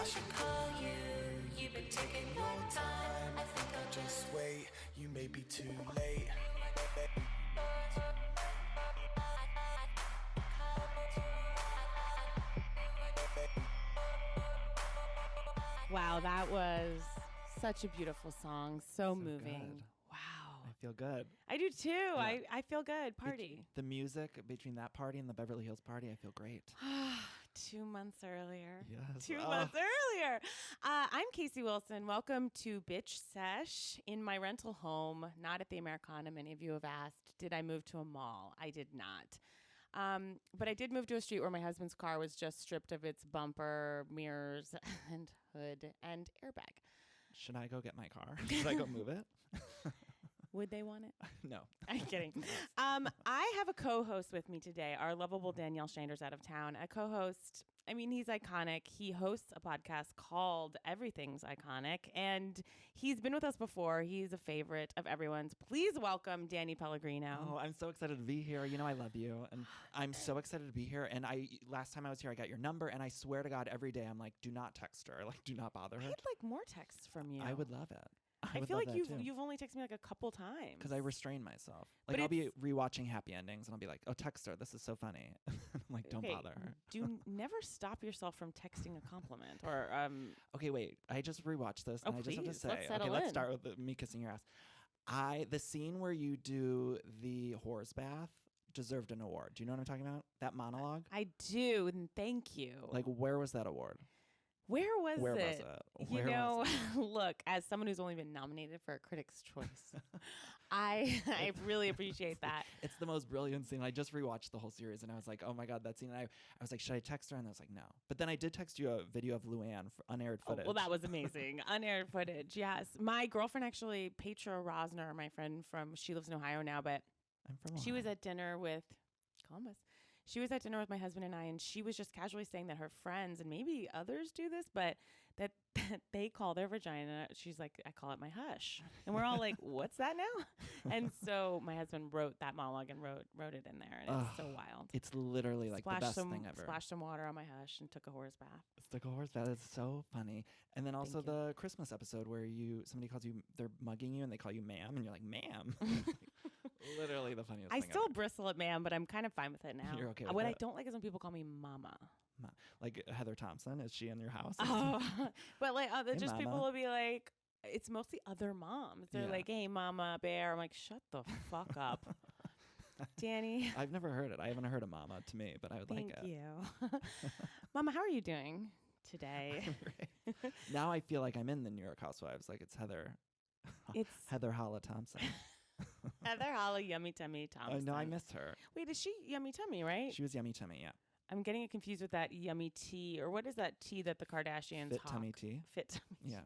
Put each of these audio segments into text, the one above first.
I should call you. You've been taking your time. I think I'll just wait. You may be too late. Wow, that was such a beautiful song. So moving. Good. Wow. I feel good. I do too. Yeah. I feel good. Party. The music between that party and the Beverly Hills party, I feel great. 2 months earlier. Yes. 2 months earlier. I'm Casey Wilson. Welcome to Bitch Sesh in my rental home, not at the Americana. Many of you have asked, did I move to a mall? I did not. But I did move to a street where my husband's car was just stripped of its bumper, mirrors, and hood and airbag. Should I go get my car? Should I go move it? Would they want it? No. I'm kidding. I have a co-host with me today. Our lovable Danielle Schneider's out of town. A co-host. I mean, he's iconic. He hosts a podcast called Everything's Iconic, and he's been with us before. He's a favorite of everyone's. Please welcome Danny Pellegrino. Oh, I'm so excited to be here. You know, I love you, and I'm so excited to be here. And last time I was here, I got your number, and I swear to God, every day I'm like, do not text her. Like, do not bother her. I'd like more texts from you. I would love it. I feel like you've only texted me like a couple times. Because I restrain myself. Like, I'll be rewatching Happy Endings and I'll be like, oh, text her. This is so funny. I'm like, don't bother her. Do never stop yourself from texting a compliment. Or Okay, wait. I just rewatched this and I just have to say, let's start with me kissing your ass. The scene where you do the horse bath deserved an award. Do you know what I'm talking about? That monologue? I do, and thank you. Like, where was that award? Where was it? Was it? Look, as someone who's only been nominated for a Critics' Choice, I really appreciate that. It's the most brilliant scene. I just rewatched the whole series, and I was like, oh my God, that scene. And I was like, should I text her? And I was like, no. But then I did text you a video of Luann for unaired footage. Oh, well, that was amazing. Unaired footage, yes. My girlfriend actually, Petra Rosner, my friend she lives in Ohio now, but I'm from Ohio. She was at dinner with Columbus. She was at dinner with my husband and I, and she was just casually saying that her friends, and maybe others do this, but that they call their vagina, she's like, I call it my hush. And we're all like, what's that now? And so my husband wrote that monologue and wrote it in there, and it's so wild. It's literally like the best thing ever. Splashed some water on my hush and took a horse bath. Took a horse bath. It's so funny. And then also the Christmas episode where somebody calls you, they're mugging you and they call you ma'am, and you're like, ma'am. Literally the funniest thing I still ever. bristle at ma'am, but I'm kind of fine with it now. You're okay with What it? I don't like is when people call me mama. Like Heather Thompson, is she in your house? Oh, but like just mama. people will be like, it's mostly other moms. They're Yeah. like, hey, mama bear. I'm like, shut the fuck up. Danny. I've never heard it. I haven't heard a mama to me, but I would like it. Thank you. Mama, how are you doing today? Now I feel like I'm in the New York Housewives. Like it's Heather Holla Thompson. Heather Holla Yummy Tummy Thompson. No, I miss her. Wait, is she Yummy Tummy, right? She was Yummy Tummy, yeah. I'm getting it confused with that Yummy Tea, or what is that tea that the Kardashians Fit hawk? Tummy Tea. Fit Tummy Tea.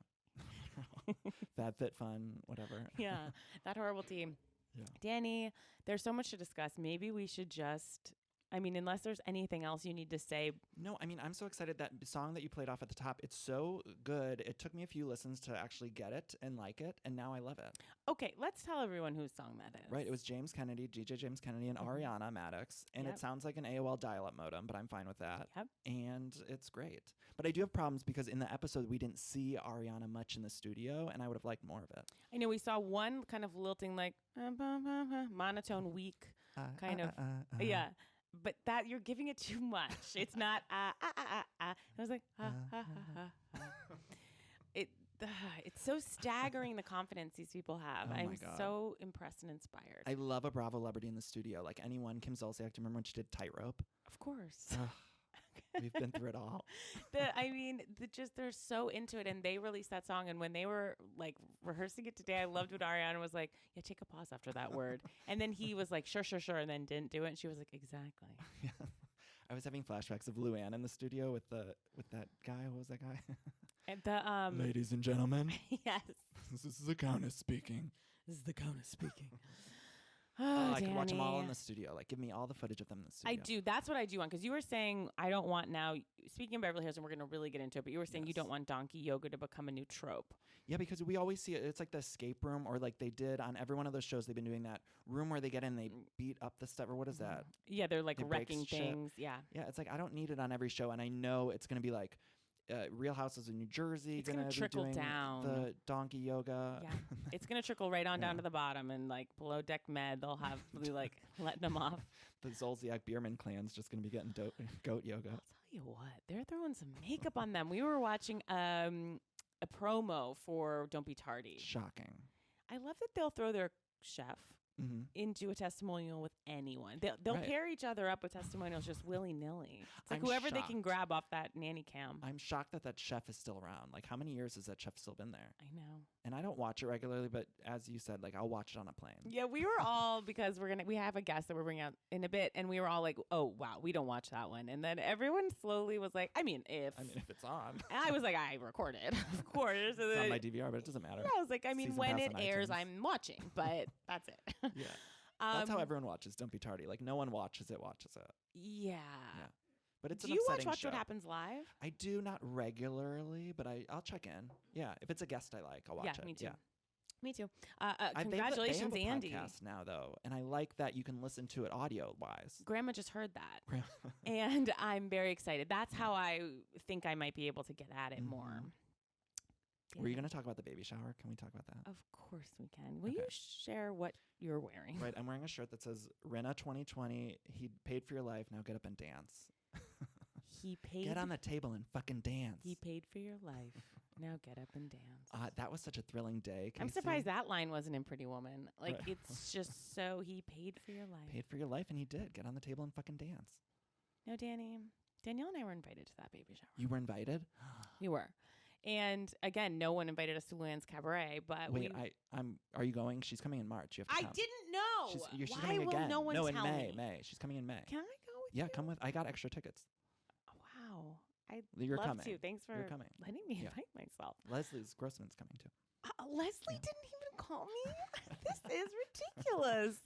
Yeah. Fab Fit Fun, whatever. Yeah, that horrible tea. Yeah. Danny, there's so much to discuss. Maybe we should just, unless there's anything else you need to say. No, I'm so excited. That song that you played off at the top, it's so good. It took me a few listens to actually get it and like it, and now I love it. Okay, let's tell everyone whose song that is. Right, it was James Kennedy, DJ James Kennedy, and Ariana Madix, and it sounds like an AOL dial-up modem, but I'm fine with that. Yep. And it's great. But I do have problems because in the episode, we didn't see Ariana much in the studio, and I would have liked more of it. I know we saw one kind of lilting, like, monotone, weak, kind of, yeah. But that you're giving it too much. It's not I was like It's so staggering the confidence these people have. I'm so impressed and inspired. I love a Bravo celebrity in the studio. Like anyone, Kim Zolciak. Do you remember when she did Tightrope? Of course. We've been through it all. They're so into it, and they released that song. And when they were like rehearsing it today, I loved what Ariana was like. Yeah, take a pause after that word. And then he was like, sure, and then didn't do it. And she was like, exactly. Yeah. I was having flashbacks of Luann in the studio with that guy. What was that guy? And the ladies and gentlemen. Yes. This is the Countess speaking. I could watch them all in the studio. Like, give me all the footage of them in the studio. I do. That's what I do want. Because you were saying, I don't want now, speaking of Beverly Hills, and we're going to really get into it, but you were saying you don't want donkey yoga to become a new trope. Yeah, because we always see it. It's like the escape room, or like they did on every one of those shows. They've been doing that room where they get in, they beat up the stuff, or what is that? Yeah, they're like they wrecking things. Yeah. Yeah, it's like, I don't need it on every show. And I know it's going to be like, Real Houses of New Jersey. It's gonna trickle be doing down. The donkey yoga. Yeah, it's gonna trickle right on down to the bottom, and like below deck med, they'll have be like letting them off. The Zolciak Bierman clan's just gonna be getting goat yoga. I'll tell you what, they're throwing some makeup on them. We were watching a promo for Don't Be Tardy. Shocking. I love that they'll throw their chef into a testimonial with anyone. They'll pair each other up with testimonials just willy-nilly. It's like whoever they can grab off that nanny cam. I'm shocked that chef is still around. Like, how many years has that chef still been there? I know. And I don't watch it regularly, but as you said, like, I'll watch it on a plane. Yeah, we were all, because we have a guest that we're bringing out in a bit, and we were all like, oh, wow, we don't watch that one. And then everyone slowly was like, if it's on. And I was like, I recorded, of course. It's on my DVR, but it doesn't matter. Yeah, I was like, when it airs, I'm watching, but that's it. Yeah. That's how everyone watches Don't Be Tardy. Like, no one watches it. Yeah. But it's Do an you upsetting watch show. What Happens Live? I do, not regularly, but I'll check in. Yeah, if it's a guest I like, I'll watch it. Me too. Yeah, me too. Congratulations, they have a Andy. podcast now, though, and I like that you can listen to it audio-wise. Grandma just heard that, and I'm very excited. That's how I think I might be able to get at it more. Were you going to talk about the baby shower? Can we talk about that? Of course we can. Will you share what you're wearing? Right, I'm wearing a shirt that says Rinna 2020. He paid for your life. Now get up and dance. He paid. Get on the table and fucking dance. He paid for your life. Now get up and dance. That was such a thrilling day. Casey. I'm surprised that line wasn't in Pretty Woman. Like, it's just so he paid for your life. Paid for your life, and he did. Get on the table and fucking dance. No, Danielle and I were invited to that baby shower. You were invited? We were. And again, no one invited us to Luann's Cabaret, but wait, are you going? She's coming in March. You have to come. I didn't know. She's Why coming will again. no one in tell May. me? May. She's coming in May. Can I go with you? Yeah, come with. I got extra tickets. Wow. You're love coming. to. Thanks for coming. letting me invite myself. Leslie Grossman's coming too. Leslie didn't even call me. This is ridiculous.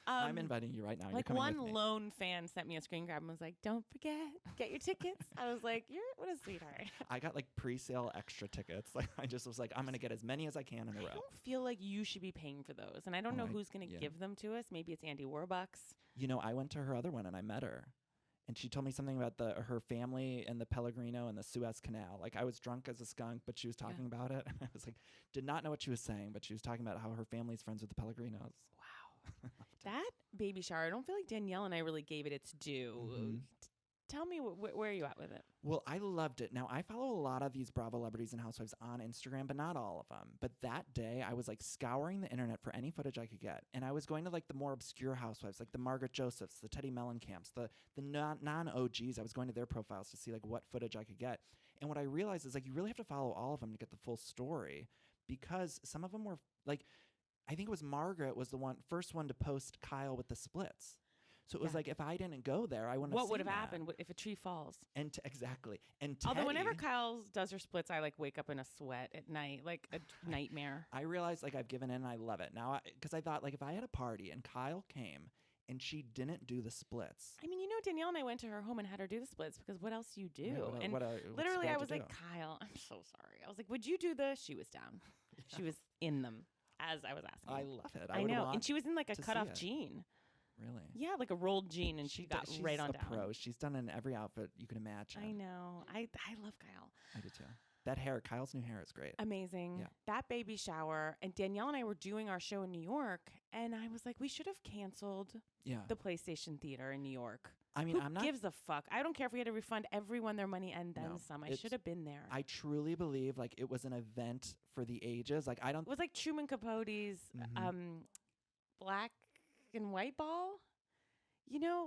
I'm inviting you right now. Like, You're coming one with me. lone fan sent me a screen grab and was like, "Don't forget, get your tickets." I was like, "What a sweetheart." I got like pre-sale extra tickets. Like, I just was like, I'm gonna get as many as I can in a row. I don't feel like you should be paying for those, and I don't know who's gonna give them to us. Maybe it's Andy Warbucks. You know, I went to her other one and I met her. And she told me something about her family and the Pellegrino and the Suez Canal. Like, I was drunk as a skunk, but she was talking about it. And I was like, did not know what she was saying, but she was talking about how her family's friends with the Pellegrinos. Wow. That baby shower, I don't feel like Danielle and I really gave it its due. Tell me, where are you at with it? Well, I loved it. Now, I follow a lot of these Bravo celebrities and housewives on Instagram, but not all of them. But that day, I was like scouring the internet for any footage I could get. And I was going to like the more obscure housewives, like the Margaret Josephs, the Teddy Mellencamp's, the non-OGs. I was going to their profiles to see like what footage I could get. And what I realized is like you really have to follow all of them to get the full story, because some of them were like, I think it was Margaret was the first one to post Kyle with the splits. So it was like, if I didn't go there, I wouldn't have seen what would have that. happened if a tree falls? And exactly. And although Teddy, whenever Kyle does her splits, I like wake up in a sweat at night, like a nightmare. I realized like I've given in and I love it now, because I thought like if I had a party and Kyle came and she didn't do the splits. I mean, Danielle and I went to her home and had her do the splits, because what else do you do? Right, and literally I was like, Kyle, I'm so sorry. I was like, would you do this? She was down. She was in them as I was asking. I love it. I know. And she was in like a cutoff jean. Really? Yeah, like a rolled jean, and she got right on down. She's a pro. She's done in every outfit you can imagine. I know. I love Kyle. I do too. That hair, Kyle's new hair is great. Amazing. Yeah. That baby shower, and Danielle and I were doing our show in New York, and I was like, we should have canceled the PlayStation Theater in New York. I mean, Who gives a fuck? I don't care if we had to refund everyone their money and then some. I should have been there. I truly believe like it was an event for the ages. Like it was like Truman Capote's Black and White Ball.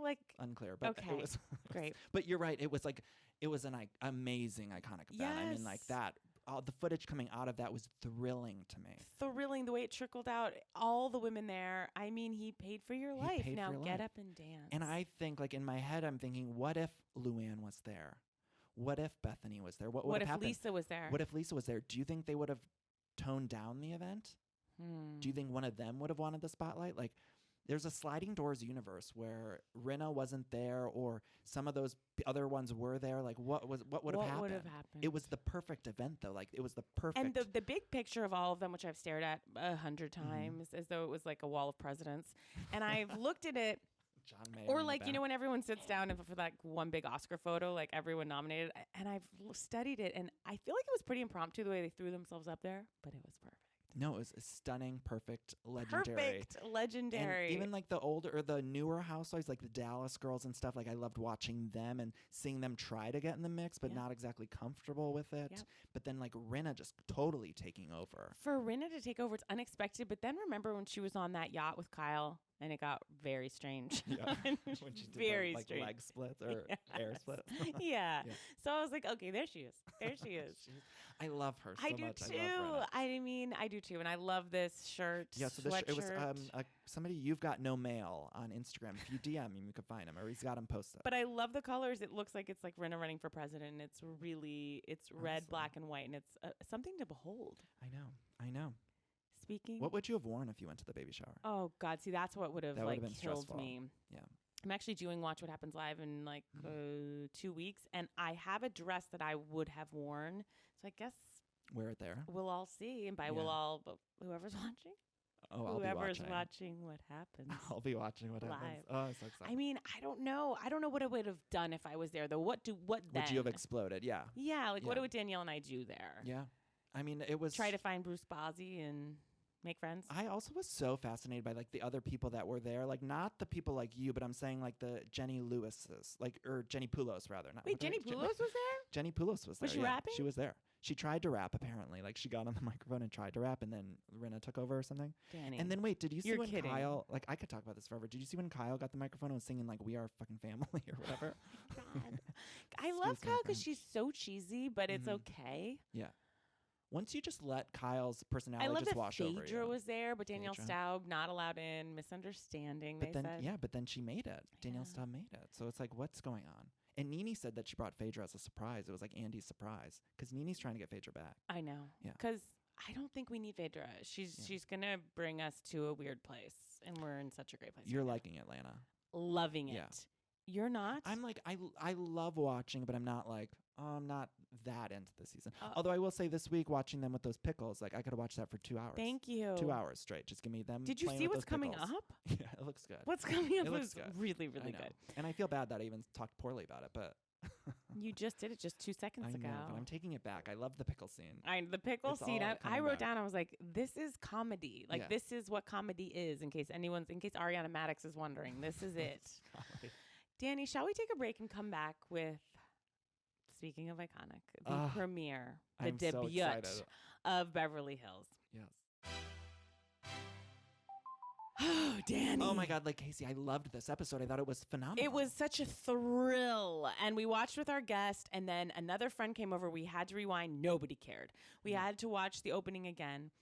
Like unclear, but okay. It was great. But you're right. It was an amazing, iconic event. I mean, like that. The footage coming out of that was thrilling to me. Thrilling the way it trickled out. All the women there. I mean, he paid for your life. Now get up and dance. And I think, like in my head, I'm thinking, what if Luann was there? What if Bethany was there? What if Lisa was there? What if Lisa was there? Do you think they would have toned down the event? Do you think one of them would have wanted the spotlight? Like, there's a sliding doors universe where Rinna wasn't there, or some of those other ones were there. Like, what would have happened? What would have happened? It was the perfect event, though. Like, it was the perfect. And the big picture of all of them, which I've stared at 100 times, as though it was like a wall of presidents, and I've looked at it John Mayer. Or like, you know, when everyone sits down and for that one big Oscar photo, like everyone nominated, and I've studied it, and I feel like it was pretty impromptu the way they threw themselves up there, but it was perfect. No, it was a stunning, perfect, legendary. Perfect, legendary. And even like the older or the newer housewives, like the Dallas girls and stuff, like I loved watching them and seeing them try to get in the mix, but not exactly comfortable with it. Yep. But then like Rinna just totally taking over. For Rinna to take over, it's unexpected. But then remember when she was on that yacht with Kyle, and it got very strange. Yeah, when she did very the, like strange. leg splits or air splits. Yeah. So I was like, okay, there she is. There she is. I love her so I do much. too. I mean, I do too. And I love this shirt. Yeah, so it was somebody, You've Got No Mail on Instagram. If you DM him, you can find him, or he's got him posted. But I love the colors. It looks like it's like Rinna running for president. It's really, it's red, black, and white, and it's something to behold. I know. Speaking. What would you have worn if you went to the baby shower? Oh, God. See, that's what would have like been killed stressful. me. Yeah. I'm actually doing Watch What Happens Live in like 2 weeks, and I have a dress that I would have worn. So I guess wear it there. We'll all see, and by we'll all, but whoever's watching. Oh, I'll whoever's be watching What Happens. I'll be watching What Happens. Oh, I'm so excited. I mean, I don't know what I would have done if I was there, though. What then? Would you have exploded? Yeah. Yeah, like what would Danielle and I do there? Yeah. I mean, it was... Try to find Bruce Bozzi and make friends? I also was so fascinated by, like, the other people that were there. Like, not the people like you, but I'm saying, like, the Jenny Lewis's. Like, or Jenny Poulos, rather. Wait, Jenny Poulos was there? Jenny Poulos was there. Was she rapping? She was there. She tried to rap, apparently. Like, she got on the microphone and tried to rap, and then Rinna took over or something. Danny. And then, wait, did you see when kidding. Kyle... Like, I could talk about this forever. Did you see when Kyle got the microphone and was singing, like, We Are Fucking Family or whatever? Oh, my God. I love Kyle because she's so cheesy, but it's okay. Yeah. Once you just let Kyle's personality just wash over you. I love that Phaedra was there, but Danielle Staub not allowed in. Misunderstanding, but they then, said. Yeah, but then she made it. Danielle Staub made it. So it's like, what's going on? And Nene said that she brought Phaedra as a surprise. It was like Andy's surprise because Nene's trying to get Phaedra back. I know. Yeah. Because I don't think we need Phaedra. She's going to bring us to a weird place, and we're in such a great place. You're liking Atlanta. Loving it. Yeah. You're not? I'm like, I love watching, but I'm not like, I'm not that into the season. Although I will say this week, watching them with those pickles, like I could have watched that for 2 hours. Thank you. 2 hours straight. Just give me them. Did you see what's coming up? Yeah, it looks good. What's coming up it looks really, really good. And I feel bad that I even talked poorly about it, but... You just did it just 2 seconds ago. I know, but I'm taking it back. I love the pickle scene. The pickle scene. I wrote down, I was like, this is comedy. Like, this is what comedy is, in case Ariana Madix is wondering. This is it. Danny, shall we take a break and come back with, speaking of iconic, the premiere, the debut of Beverly Hills? Yes. Oh, Danny. Oh, my God. Like, Casey, I loved this episode. I thought it was phenomenal. It was such a thrill. And we watched with our guest, and then another friend came over. We had to rewind. Nobody cared. We had to watch the opening again.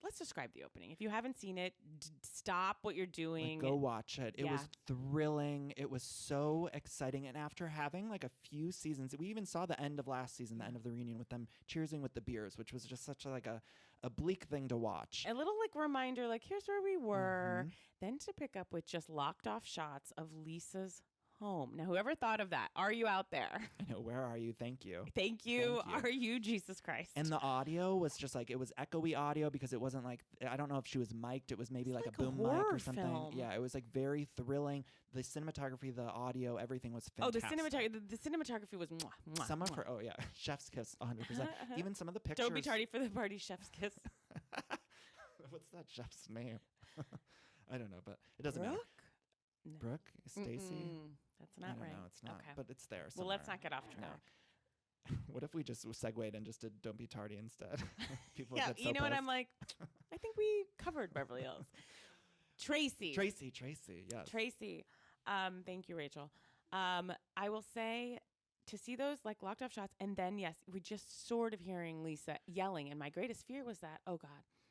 Let's describe the opening. If you haven't seen it, stop what you're doing. Like, go watch it. It was thrilling. It was so exciting. And after having like a few seasons, we even saw the end of last season, the end of the reunion with them cheersing with the beers, which was just such a bleak thing to watch. A little like reminder, like here's where we were. Then to pick up with just locked off shots of Lisa's home. Now, whoever thought of that? Are you out there? I know. Where are you? Thank you. Thank you. Are you? Jesus Christ. And the audio was just like, it was echoey audio because it wasn't like, I don't know if she was mic'd. It was maybe like a boom mic or something. Film. Yeah, it was like very thrilling. The cinematography, the audio, everything was fantastic. Oh, the cinematography was mwah, mwah, some of mwah. her, chef's kiss, 100%. Even some of the pictures. Don't be tardy for the party, chef's kiss. What's that chef's name? I don't know, but it doesn't matter. No. Brooke? Stacy? That's not right. No, it's not. Okay. But it's there somewhere. Well, let's not get off track. No. What if we just segued and just did Don't Be Tardy instead? People yeah, get so you know pissed. what? I'm like, I think we covered Beverly Hills. Tracy, yes. Tracy. Thank you, Rachel. I will say to see those like locked off shots, and then, yes, we just sort of hearing Lisa yelling. And my greatest fear was that, oh, God,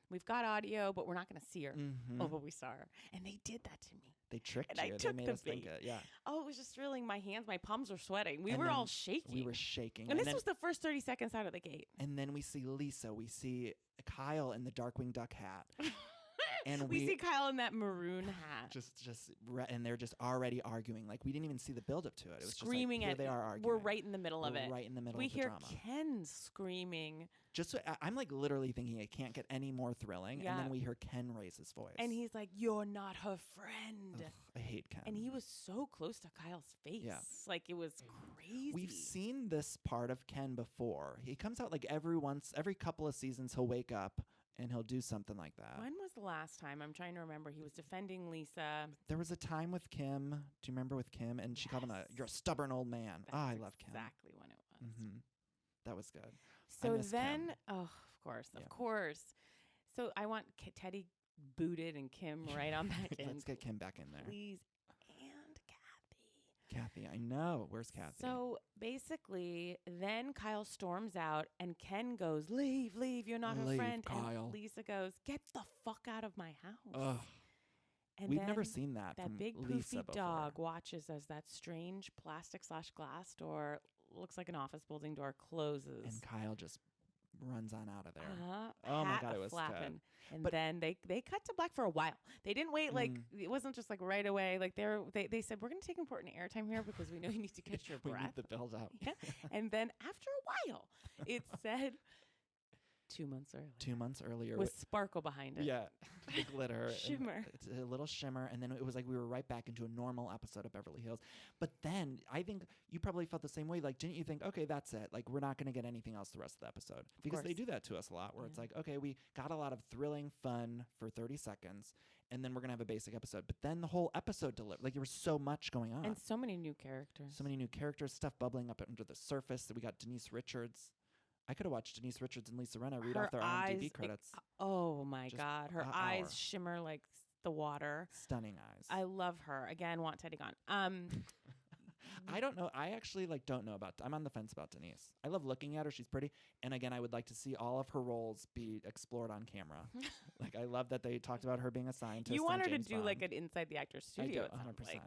we've got audio, but we're not going to see her. Oh, but we saw her. And they did that to me. They tricked you. They made us think it. Yeah. Oh, it was just thrilling. My palms were sweating. We were all shaking. We were shaking. And this was the first 30 seconds out of the gate. And then we see Lisa. We see Kyle in the Darkwing Duck hat. And we see Kyle in that maroon hat. And they're just already arguing. Like, we didn't even see the build up to it. It was screaming just like, here they are arguing. We're right in the middle of it. Right in the middle we of the drama. We hear Ken screaming. I'm like literally thinking it can't get any more thrilling. And then we hear Ken raise his voice. And he's like, "You're not her friend." Ugh, I hate Ken. And he was so close to Kyle's face. Yeah. Like, it was crazy. We've seen this part of Ken before. He comes out like every couple of seasons he'll wake up and he'll do something like that. When was the last time? I'm trying to remember. He was defending Lisa. There was a time with Kim. Do you remember with Kim? And she called him you're a stubborn old man. I love Kim. Exactly when it was. Mm-hmm. That was good. So then, of course. So I want Teddy booted and Kim right on back in. Let's get Kim back in there. Please. And Kathy. Kathy, I know. Where's Kathy? So basically, then Kyle storms out and Ken goes, leave, you're not her friend. Kyle. And Lisa goes, get the fuck out of my house. Ugh. And we've never seen that. That from big Lisa poofy before. dog watches as that strange plastic/glass door, looks like an office building door, closes. And Kyle just runs on out of there. Oh my God, it was flapping. good. And then they cut to black for a while. They didn't wait, like, it wasn't just like right away. Like they said, we're going to take important airtime here because we know you need to catch your breath. We need the build up. Yeah. And then after a while, it said 2 months earlier. 2 months earlier. With sparkle behind it. Yeah. The glitter. Shimmer. It's a little shimmer. And then it was like we were right back into a normal episode of Beverly Hills. But then I think you probably felt the same way. Like, didn't you think, okay, that's it. Like, we're not going to get anything else the rest of the episode. Because they do that to us a lot where it's like, okay, we got a lot of thrilling fun for 30 seconds. And then we're going to have a basic episode. But then the whole episode delivered. Like, there was so much going on. And so many new characters. So many new characters. Stuff bubbling up under the surface. We got Denise Richards. I could have watched Denise Richards and Lisa Rinna read off their IMDb credits. Oh my God. Her eyes shimmer like the water. Stunning eyes. I love her. Again, want Teddy gone. I don't know. I actually don't know about. I'm on the fence about Denise. I love looking at her. She's pretty. And again, I would like to see all of her roles be explored on camera. Like, I love that they talked about her being a scientist. You want her James to do Bond. like an Inside the Actors Studio. I do, 100%. Like,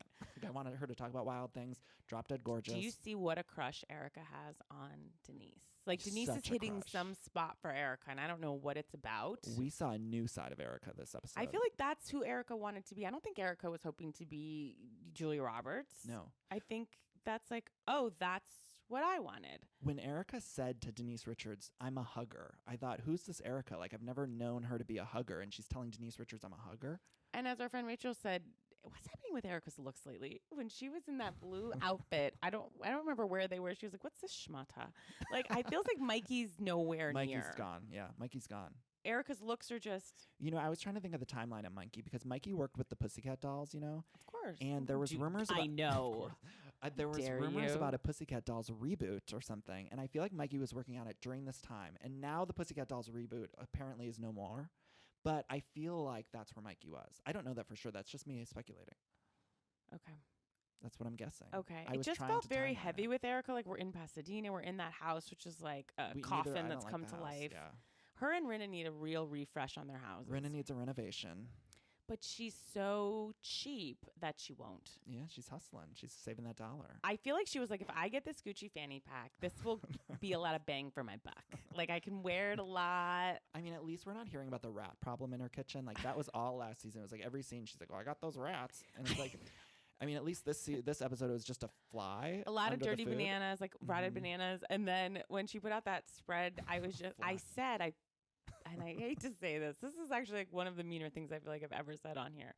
I wanted her to talk about wild things. Drop Dead Gorgeous. Do you see what a crush Erica has on Denise? Like, Denise is hitting some spot for Erica, and I don't know what it's about. We saw a new side of Erica this episode. I feel like that's who Erica wanted to be. I don't think Erica was hoping to be Julia Roberts. No. I think that's like, oh, that's what I wanted. When Erica said to Denise Richards, I'm a hugger, I thought, who's this Erica? Like, I've never known her to be a hugger, and she's telling Denise Richards I'm a hugger. And as our friend Rachel said, what's happening with Erica's looks lately? When she was in that blue outfit, I don't remember where they were. She was like, what's this schmata? Like, I feels like Mikey's nowhere near. Mikey's gone. Yeah, Mikey's gone. Erica's looks are just... You know, I was trying to think of the timeline of Mikey because Mikey worked with the Pussycat Dolls, you know? Of course. And there was rumors about... I know. There was rumors about a Pussycat Dolls reboot or something. And I feel like Mikey was working on it during this time. And now the Pussycat Dolls reboot apparently is no more. But I feel like that's where Mikey was. I don't know that for sure. That's just me speculating. Okay. That's what I'm guessing. Okay. It just felt very heavy with Erica. Like, we're in Pasadena. We're in that house, which is like a coffin that's come to life. Yeah. Her and Rinna need a real refresh on their houses. Rinna needs a renovation. But she's so cheap that she won't. Yeah, she's hustling. She's saving that dollar. I feel like she was like, if I get this Gucci fanny pack, this will be a lot of bang for my buck. Like, I can wear it a lot. I mean, at least we're not hearing about the rat problem in her kitchen. Like, that was all last season. It was like every scene she's like, oh, I got those rats. And it's like... I mean, at least this episode was just a fly. A lot of dirty bananas, like rotted bananas. And then when she put out that spread, I was just, and I hate to say this, this is actually like one of the meaner things I feel like I've ever said on here.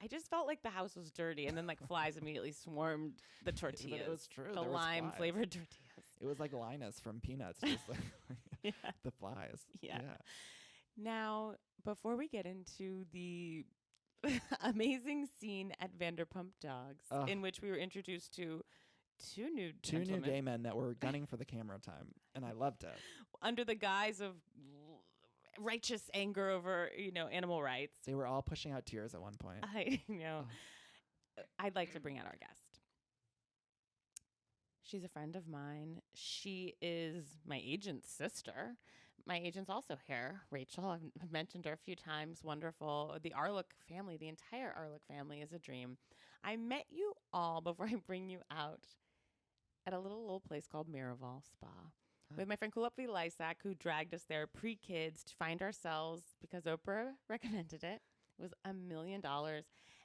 I just felt like the house was dirty, and then like flies immediately swarmed the tortillas. But it was true. The lime flavored tortillas. It was like Linus from Peanuts, just like the flies. Yeah. Now, before we get into the amazing scene at Vanderpump Dogs, in which we were introduced to two new gay men that were gunning for the camera time, and I loved it. Under the guise of righteous anger over, animal rights. They were all pushing out tears at one point. I know. I'd like to bring out our guest. She's a friend of mine. She is my agent's sister. My agent's also here, Rachel. I've mentioned her a few times. Wonderful. The Arlook family, the entire Arlook family is a dream. I met you all before I bring you out at a little old place called Miraval Spa with my friend Kulopvi Lysak, who dragged us there pre-kids to find ourselves because Oprah recommended it. It was $1 million.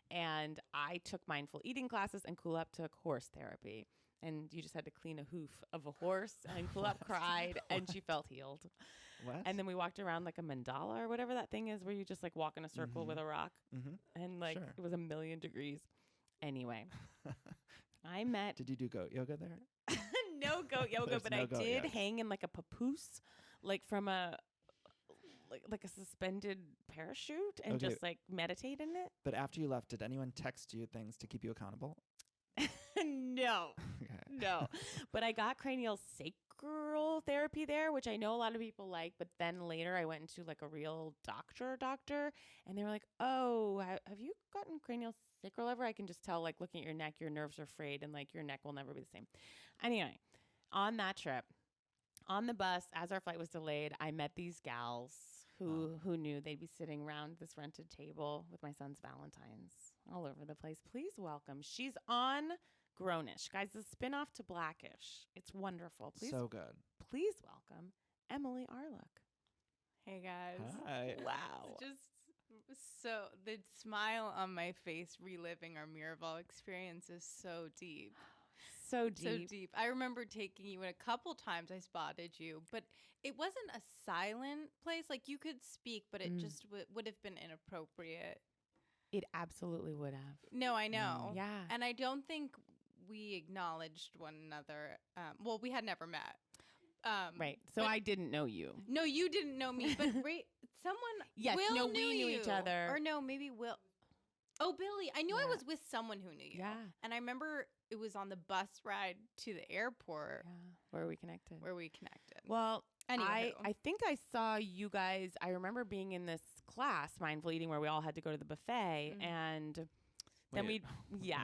And I took mindful eating classes, and Cool Up took horse therapy. And you just had to clean a hoof of a horse, and Cool Up cried, and she felt healed. What? And then we walked around like a mandala or whatever that thing is, where you just like walk in a circle with a rock. And like it was 1,000,000 degrees. Anyway, I met. Did you do goat yoga there? No goat yoga, but I did hang in like a papoose, like from a like a suspended parachute, and just like meditate in it. But after you left, did anyone text you things to keep you accountable? No. No. But I got cranial sacral therapy there, which I know a lot of people like. But then later I went into like a real doctor, and they were like, oh, have you gotten cranial sacral ever? I can just tell, like, looking at your neck, your nerves are frayed, and like your neck will never be the same. Anyway, on that trip, on the bus, as our flight was delayed, I met these gals who knew they'd be sitting around this rented table with my son's Valentines all over the place. Please welcome. She's on Grownish. Guys, the spinoff to Blackish. It's wonderful. Please, so good. Please welcome Emily Arlook. Hey, guys. Hi. Wow. Just so the smile on my face reliving our Miraval experience is so deep. So deep. So deep. I remember taking you in a couple times. I spotted you, but it wasn't a silent place. Like, you could speak, but it just would have been inappropriate. It absolutely would have. No, I know. Yeah. And I don't think we acknowledged one another. Well, we had never met. Right. So I didn't know you. No, you didn't know me. But someone. Yes. Will no, knew we knew you. each other. Or no, maybe Will. Oh, Billy. I knew I was with someone who knew you. Yeah. And I remember it was on the bus ride to the airport. Yeah. Where we connected. Well, I think I saw you guys. I remember being in this class, Mindful Eating, where we all had to go to the buffet. And then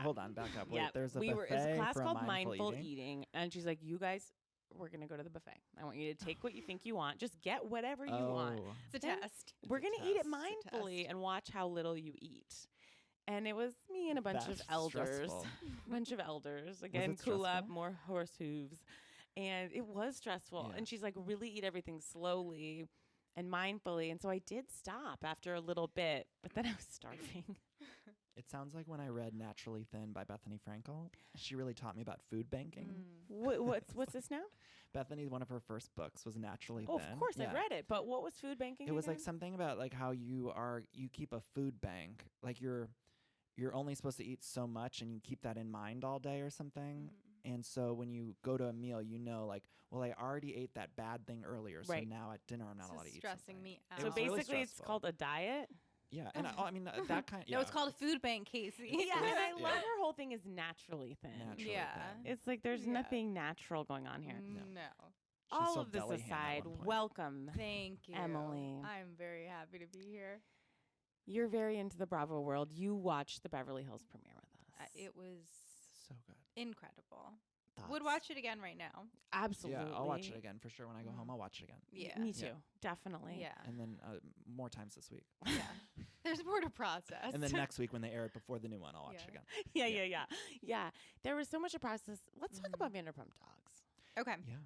Hold on, back up. Wait, yeah, there's a it was a class for called mindful Eating. And she's like, you guys, we're going to go to the buffet. I want you to take what you think you want. Just get whatever you want. It's a test. We're going to eat it mindfully and watch how little you eat. And it was me and a bunch of elders. Again, Cool Up, more horse hooves. And it was stressful. Yeah. And she's like, really eat everything slowly and mindfully. And so I did stop after a little bit, but then I was starving. It sounds like when I read Naturally Thin by Bethany Frankel. She really taught me about food banking. What's this now? Bethany, one of her first books was Naturally Thin. Of course, I read it. But what was food banking? It was like something about like how you keep a food bank. Like you're only supposed to eat so much, and you keep that in mind all day or something. And so when you go to a meal, you know, like, well, I already ate that bad thing earlier, so now at dinner I'm not allowed to eat something. Stressing me out. So basically, it's called a diet. Yeah, and I mean that kind. No, it's called a food bank, Casey. Yeah, and I love her whole thing is naturally thin. Naturally thin. It's like there's nothing natural going on here. No. All of this aside, welcome. Thank you, Emily. I'm very happy to be here. You're very into the Bravo world. You watched the Beverly Hills premiere with us. It was so good. Incredible. Thoughts? Would watch it again right now. Absolutely. Yeah, I'll watch it again for sure. When I go home, I'll watch it again. Yeah. Me too. Definitely. Yeah. And then more times this week. Yeah. There's more to process. And then next week when they air it before the new one, I'll watch it again. Yeah. There was so much to process. Let's talk about Vanderpump Dogs. Okay. Yeah.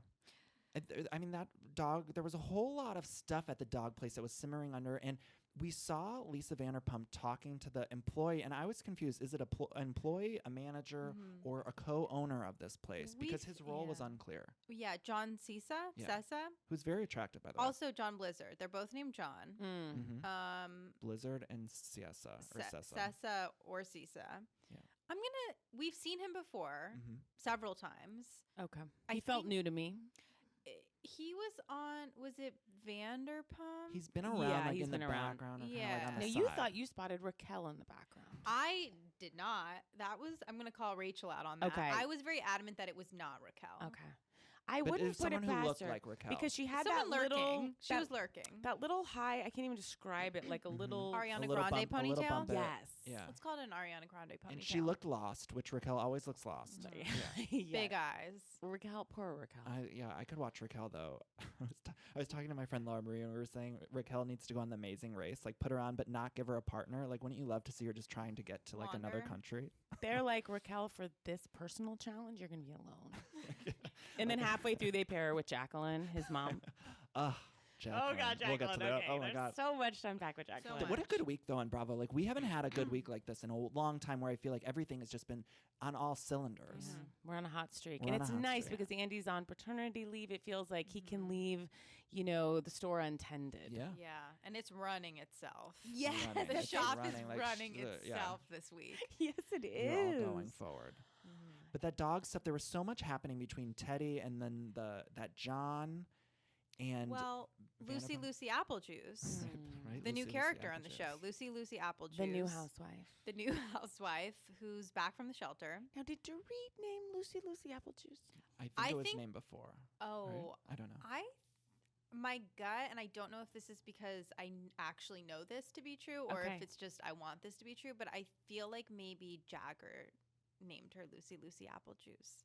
I mean, that dog, there was a whole lot of stuff at the dog place that was simmering under. And we saw Lisa Vanderpump talking to the employee, and I was confused. Is it an employee, a manager, or a co-owner of this place? Because his role was unclear. Yeah, John Sessa. Who's very attractive, by the way. Also John Blizzard. They're both named John. Blizzard and Sessa. Sessa or Sisa. Yeah. We've seen him before several times. Okay. He felt new to me. He was on, was it Vanderpump? He's been around, in the background. Or like on the side. You thought you spotted Raquel in the background. I did not. I'm going to call Rachel out on that. Okay. I was very adamant that it was not Raquel. Okay. I wouldn't put it who past looked her like Raquel. because she had Someone that little. She was lurking. That little high. I can't even describe it. Like a little Ariana Grande ponytail. Yes. Yeah. Let's call it an Ariana Grande ponytail. And she looked lost, which Raquel always looks lost. Big eyes. Raquel, poor Raquel. I could watch Raquel though. I was talking to my friend Laura Marie, and we were saying Raquel needs to go on The Amazing Race, like put her on, but not give her a partner. Like, wouldn't you love to see her just trying to get to like another country? They're like, Raquel, for this personal challenge, you're gonna be alone. And then halfway through, they pair her with Jacqueline, his mom. Oh God, Jacqueline. We'll get to that. Okay. Oh my There's God. so much to unpack with Jacqueline. much. What a good week though on Bravo. Like we haven't had a good week like this in a long time where I feel like everything has just been on all cylinders. We're on a hot streak. We're And on a it's hot nice streak. because Andy's on paternity leave. It feels like he can leave, the store untended. Yeah. Yeah, and it's running itself. Yes. Running. The It's shop running is like running yeah. itself this week. Yes, it is. We're all going forward. But that dog stuff, there was so much happening between Teddy and then that John and Well, Lucy Applejuice, right? the new Lucy character on the Applejuice. show, Lucy Applejuice, The new housewife. the new housewife who's back from the shelter. Now, did Dorit name Lucy Applejuice? I think it was think- named before. Oh, right? I don't know. my gut, and I don't know if this is because I actually know this to be true or Okay. if it's just I want this to be true, but I feel like maybe Jagger named her Lucy Applejuice.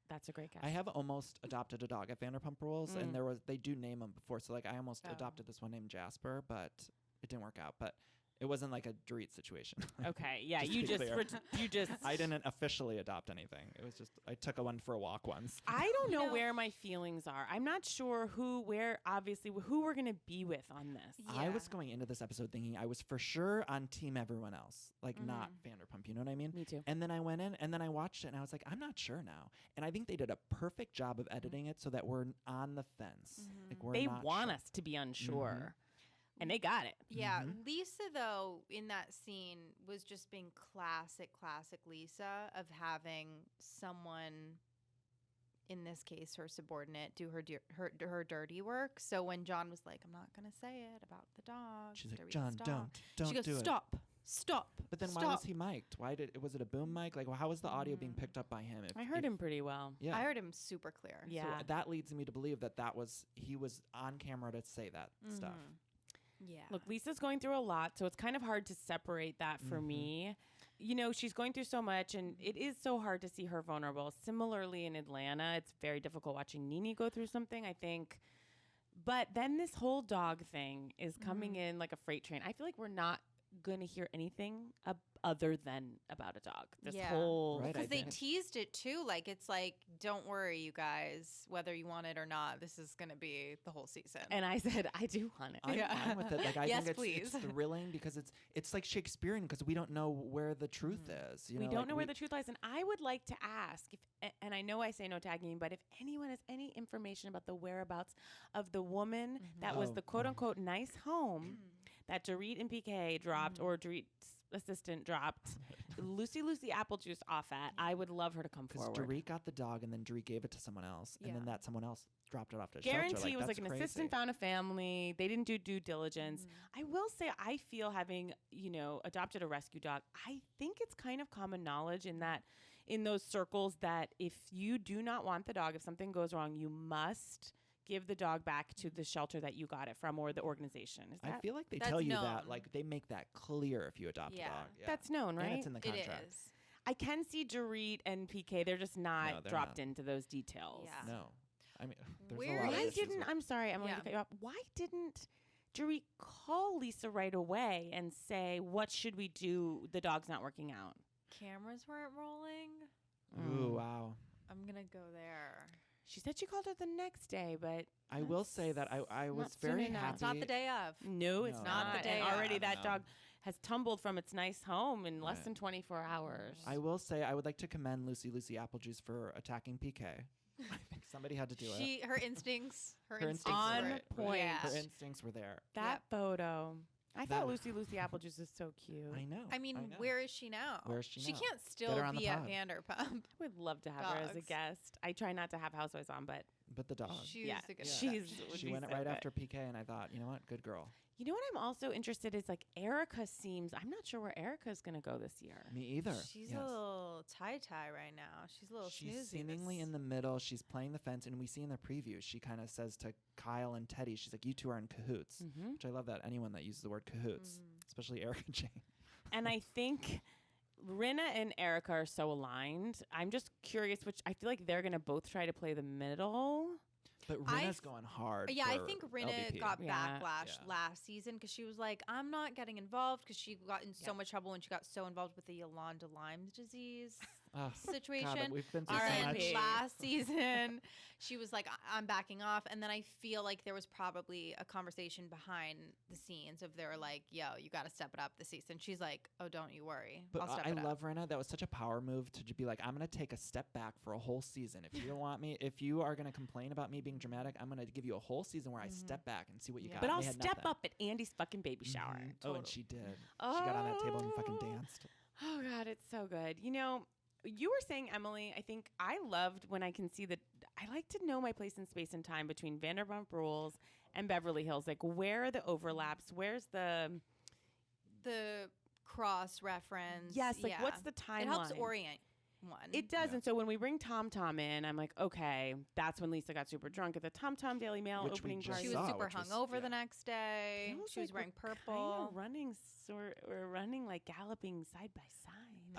That's a great guess. I have almost adopted a dog at Vanderpump Rules, and they do name them before. So like I almost adopted this one named Jasper, but it didn't work out. But it wasn't like a Dorit situation. Okay, yeah, Just you to be just clear. you just. I didn't officially adopt anything. It was just I took one for a walk once. I don't know know- where my feelings are. I'm not sure who we're gonna be with on this. I was going into this episode thinking I was for sure on team everyone else, like not Vanderpump. You know what I mean? Me too. And then I went in and then I watched it and I was like, I'm not sure now. And I think they did a perfect job of editing it so that we're on the fence. Like we're They not want sure. us to be unsure, and they got it. Yeah, Lisa, though, in that scene was just being classic Lisa of having someone, in this case, her subordinate, do her dirty work. So when John was like, I'm not going to say it about the dog. She's like, Dorit, John, stop." don't She goes, do it. Stop. But then why was he mic'd? Was it a boom mic? Like, well, how was the audio being picked up by him? I heard him pretty well. Yeah. I heard him super clear. Yeah. So that leads me to believe that he was on camera to say that stuff. Yeah. Look, Lisa's going through a lot, so it's kind of hard to separate that for me. She's going through so much, and it is so hard to see her vulnerable. Similarly, in Atlanta, it's very difficult watching Nene go through something, I think. But then this whole dog thing is coming in like a freight train. I feel like we're not going to hear anything other than about a dog. This whole... Right, Because they think. teased it, too. Like, it's like, don't worry, you guys. Whether you want it or not, this is going to be the whole season. And I said, I do want it. I'm fine with it. Like I Yes, think please. it's thrilling because it's like Shakespearean because we don't know where the truth is. You We know, don't like know where the truth lies. And I would like to ask, and I know I say no tagging, but if anyone has any information about the whereabouts of the woman that was the quote-unquote nice home that Dorit and PK dropped or Dorit's assistant dropped Lucy Applejuice off at, I would love her to come because forward. Dorit got the dog and then Dorit gave it to someone else and then that someone else dropped it off to Guarantee shelter. it was like that's an crazy. assistant found a family. They didn't do due diligence. I will say I feel having, adopted a rescue dog, I think it's kind of common knowledge in those circles that if you do not want the dog, if something goes wrong, you must give the dog back to the shelter that you got it from or the organization. Is that I feel like they That's tell you known. that, like they make that clear if you adopt a Yeah. dog. that's known, right? And it's in the It contract. is. I can see Dorit and PK, they're just not No, they're dropped not. into those details. Yeah. No, I mean, there's Where a lot of Why issues didn't, with- I'm sorry, Emily, Yeah. to cut you off. Why didn't Dorit call Lisa right away and say, what should we do? The dog's not working out. Cameras weren't rolling. Ooh, wow. I'm going to go there. She said she called her the next day, but I will say that I was not soon very enough. happy. It's not the day of. no, it's No. not. Not the And day already of. that No. dog has tumbled from its nice home in less Right. than 24 hours. I will say I would like to commend Lucy Applejuice for attacking PK. I think somebody had to do it. Her instincts. Her Her instincts On were point. Yeah. Her instincts were there. that Yep. photo. I That- thought Lucy Applejuice is so cute. I know. I mean, know. where is she now? Where is she She now? can't Get still her on the be at pod. Vanderpump. I would love to have her as a Dogs. guest. I try not to have housewives on, but But the dog. She's yeah, the good she's exception. would She be went so right good. after PK, and I thought, you know what? Good girl. You know what I'm also interested is like Erica seems. I'm not sure where Erica's going to go this year. Me either. She's Yes. a little tie-tie right now. She's a little She's snoozy. seemingly in the middle. She's playing the fence, and we see in the preview, she kind of says to Kyle and Teddy, she's like, you two are in cahoots, which I love that. Anyone that uses the word cahoots, especially Erica Jane. And I think Rinna and Erica are so aligned. I'm just curious, which I feel like they're going to both try to play the middle. But Rinna's going hard. Yeah, I for think Rinna LVP. got Yeah. backlash Yeah. last season because she was like, I'm not getting involved because she got in so much trouble when she got so involved with the Yolanda Lyme disease situation. God, we've been through And so then much. last season, she was like, I'm backing off. And then I feel like there was probably a conversation behind the scenes of they were like, yo, you got to step it up this season. She's like, oh, don't you worry. But I'll step I it up. love Rena. That was such a power move to be like, I'm going to take a step back for a whole season. If you don't want me, if you are going to complain about me being dramatic, I'm going to give you a whole season where I step back and see what you got. But And I'll they had step nothing. up at Andy's fucking baby shower. Oh, and she did. She got on that table and fucking danced. Oh, God, it's so good. You know, you were saying, Emily, I think I loved when I can see that I like to know my place in space and time between Vanderpump Rules and Beverly Hills. Like, where are the overlaps? Where's the cross reference? Yes, like what's the timeline? It helps orient one. It does. And so when we bring Tom Tom in, I'm like, okay, that's when Lisa got super drunk at the Tom Tom Daily Mail Which we opening just party. She was super hungover yeah. the next day. Feels She was like wearing we're purple. We're running like galloping side by side.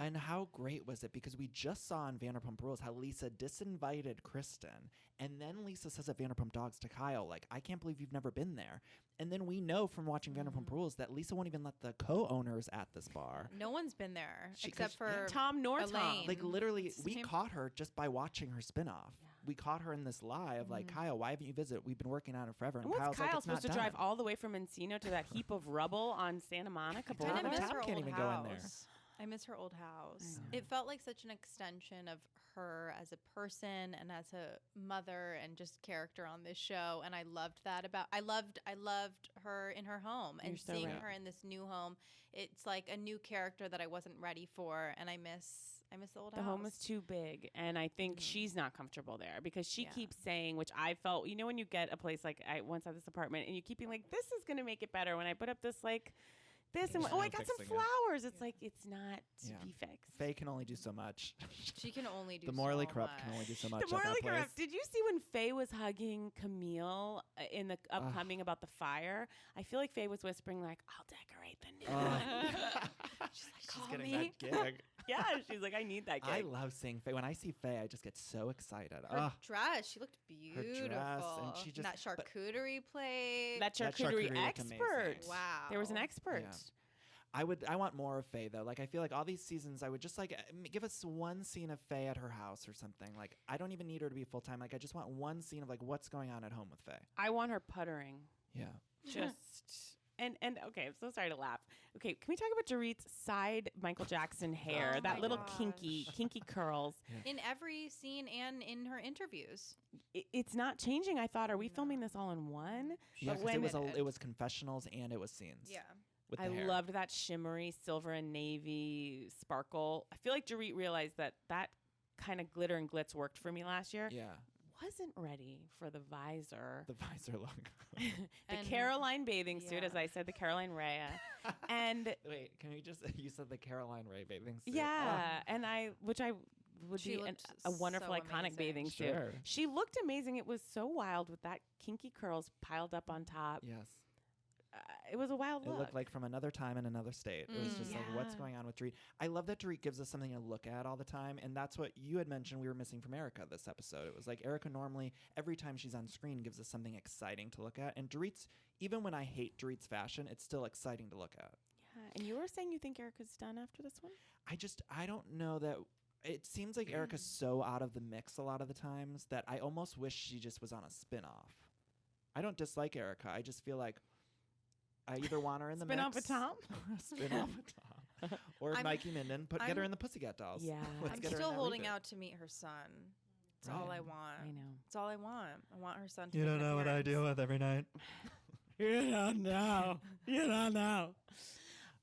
And how great was it? Because we just saw in Vanderpump Rules how Lisa disinvited Kristin. And then Lisa says at Vanderpump Dogs to Kyle, like, I can't believe you've never been there. And then we know from watching Vanderpump Rules that Lisa won't even let the co-owners at this bar. No one's been there She- except 'cause- for Tom nor Tom. Elaine. Like, literally, we Same. caught her just by watching her spinoff. We caught her in this lie of like, Kyle, why haven't you visited? We've been working on it forever. And what's Kyle's like, Kyle it's supposed not to drive done. all the way from Encino to that heap of rubble on Santa Monica Tom I and miss Tom her can't old even go in there. house. I miss her old house. I It felt like such an extension of her as a person and as a mother and just character on this show. And I loved that I loved her in her home and You're so seeing right. her in this new home. It's like a new character that I wasn't ready for, and I miss the old The house. home is too big, and I think she's not comfortable there because she Yeah. keeps saying, which I felt, you know, when you get a place like I once had this apartment, and you keep being like, this is going to make it better. When I put up this like this, and There's oh, no I got some fixing it. flowers. It's like it's not to Yeah. be fixed. Faye can only do so much. She can only do The morally so corrupt much. can only do so much. The at morally that place. corrupt. Did you see when Faye was hugging Camille in the upcoming about the fire? I feel like Faye was whispering like, "I'll decorate the new one." She's like, She's call getting me. that gig. Yeah, she's like, "I need that gig." I love seeing Faye. When I see Faye, I just get so excited. Her dress, she looked beautiful. and she just- that charcuterie plate. that That charcuterie charcuterie looked expert. amazing. Wow. There was an expert. Yeah. I want more of Faye though. Like I feel like all these seasons, I would just like give us one scene of Faye at her house or something. Like I don't even need her to be full time. Like I just want one scene of like what's going on at home with Faye. I want her puttering. Yeah. Just and okay, I'm so sorry to laugh. Okay, can we talk about Dorit's side Michael Jackson hair? Oh that my little gosh. kinky curls. in every scene and in her interviews. It's not changing. I thought, are we filming this all in one? Yeah, But because when it was confessionals and it was scenes. Yeah. With I the hair. loved that shimmery silver and navy sparkle. I feel like Dorit realized that kind of glitter and glitz worked for me last year. Yeah. Wasn't ready for the visor. The visor look. The And- Caroline bathing suit, yeah. as I said, the Caroline Rhea. And Wait, can we just? You said the Caroline Ray bathing suit. yeah, and which I would She be looked a wonderful so iconic amazing. bathing suit. Sure. She looked amazing. It was so wild with that kinky curls piled up on top. Yes. It was a wild It look. looked like from another time in another state. It was just like, what's Yeah. going on with Dorit? I love that Dorit gives us something to look at all the time. And that's what you had mentioned we were missing from Erica this episode. It was like Erica normally, every time she's on screen, gives us something exciting to look at. And Dorit's, even when I hate Dorit's fashion, it's still exciting to look at. Yeah, and you were saying you think Erica's done after this one? I don't know that. It seems like Erica's so out of the mix a lot of the times that I almost wish she just was on a spin-off. I don't dislike Erica. I just feel like I either want her in the Spin mix. off of Tom? Spin off of Tom. Or Mikey Minden. Get her in the Pussycat Dolls. Yeah. Let's I'm get her in still that holding reboot. out to meet her son. That's all I Right. want. I know. That's all I want. I want her son to You make don't an know what I appearance. deal with every night. You don't know. You don't know.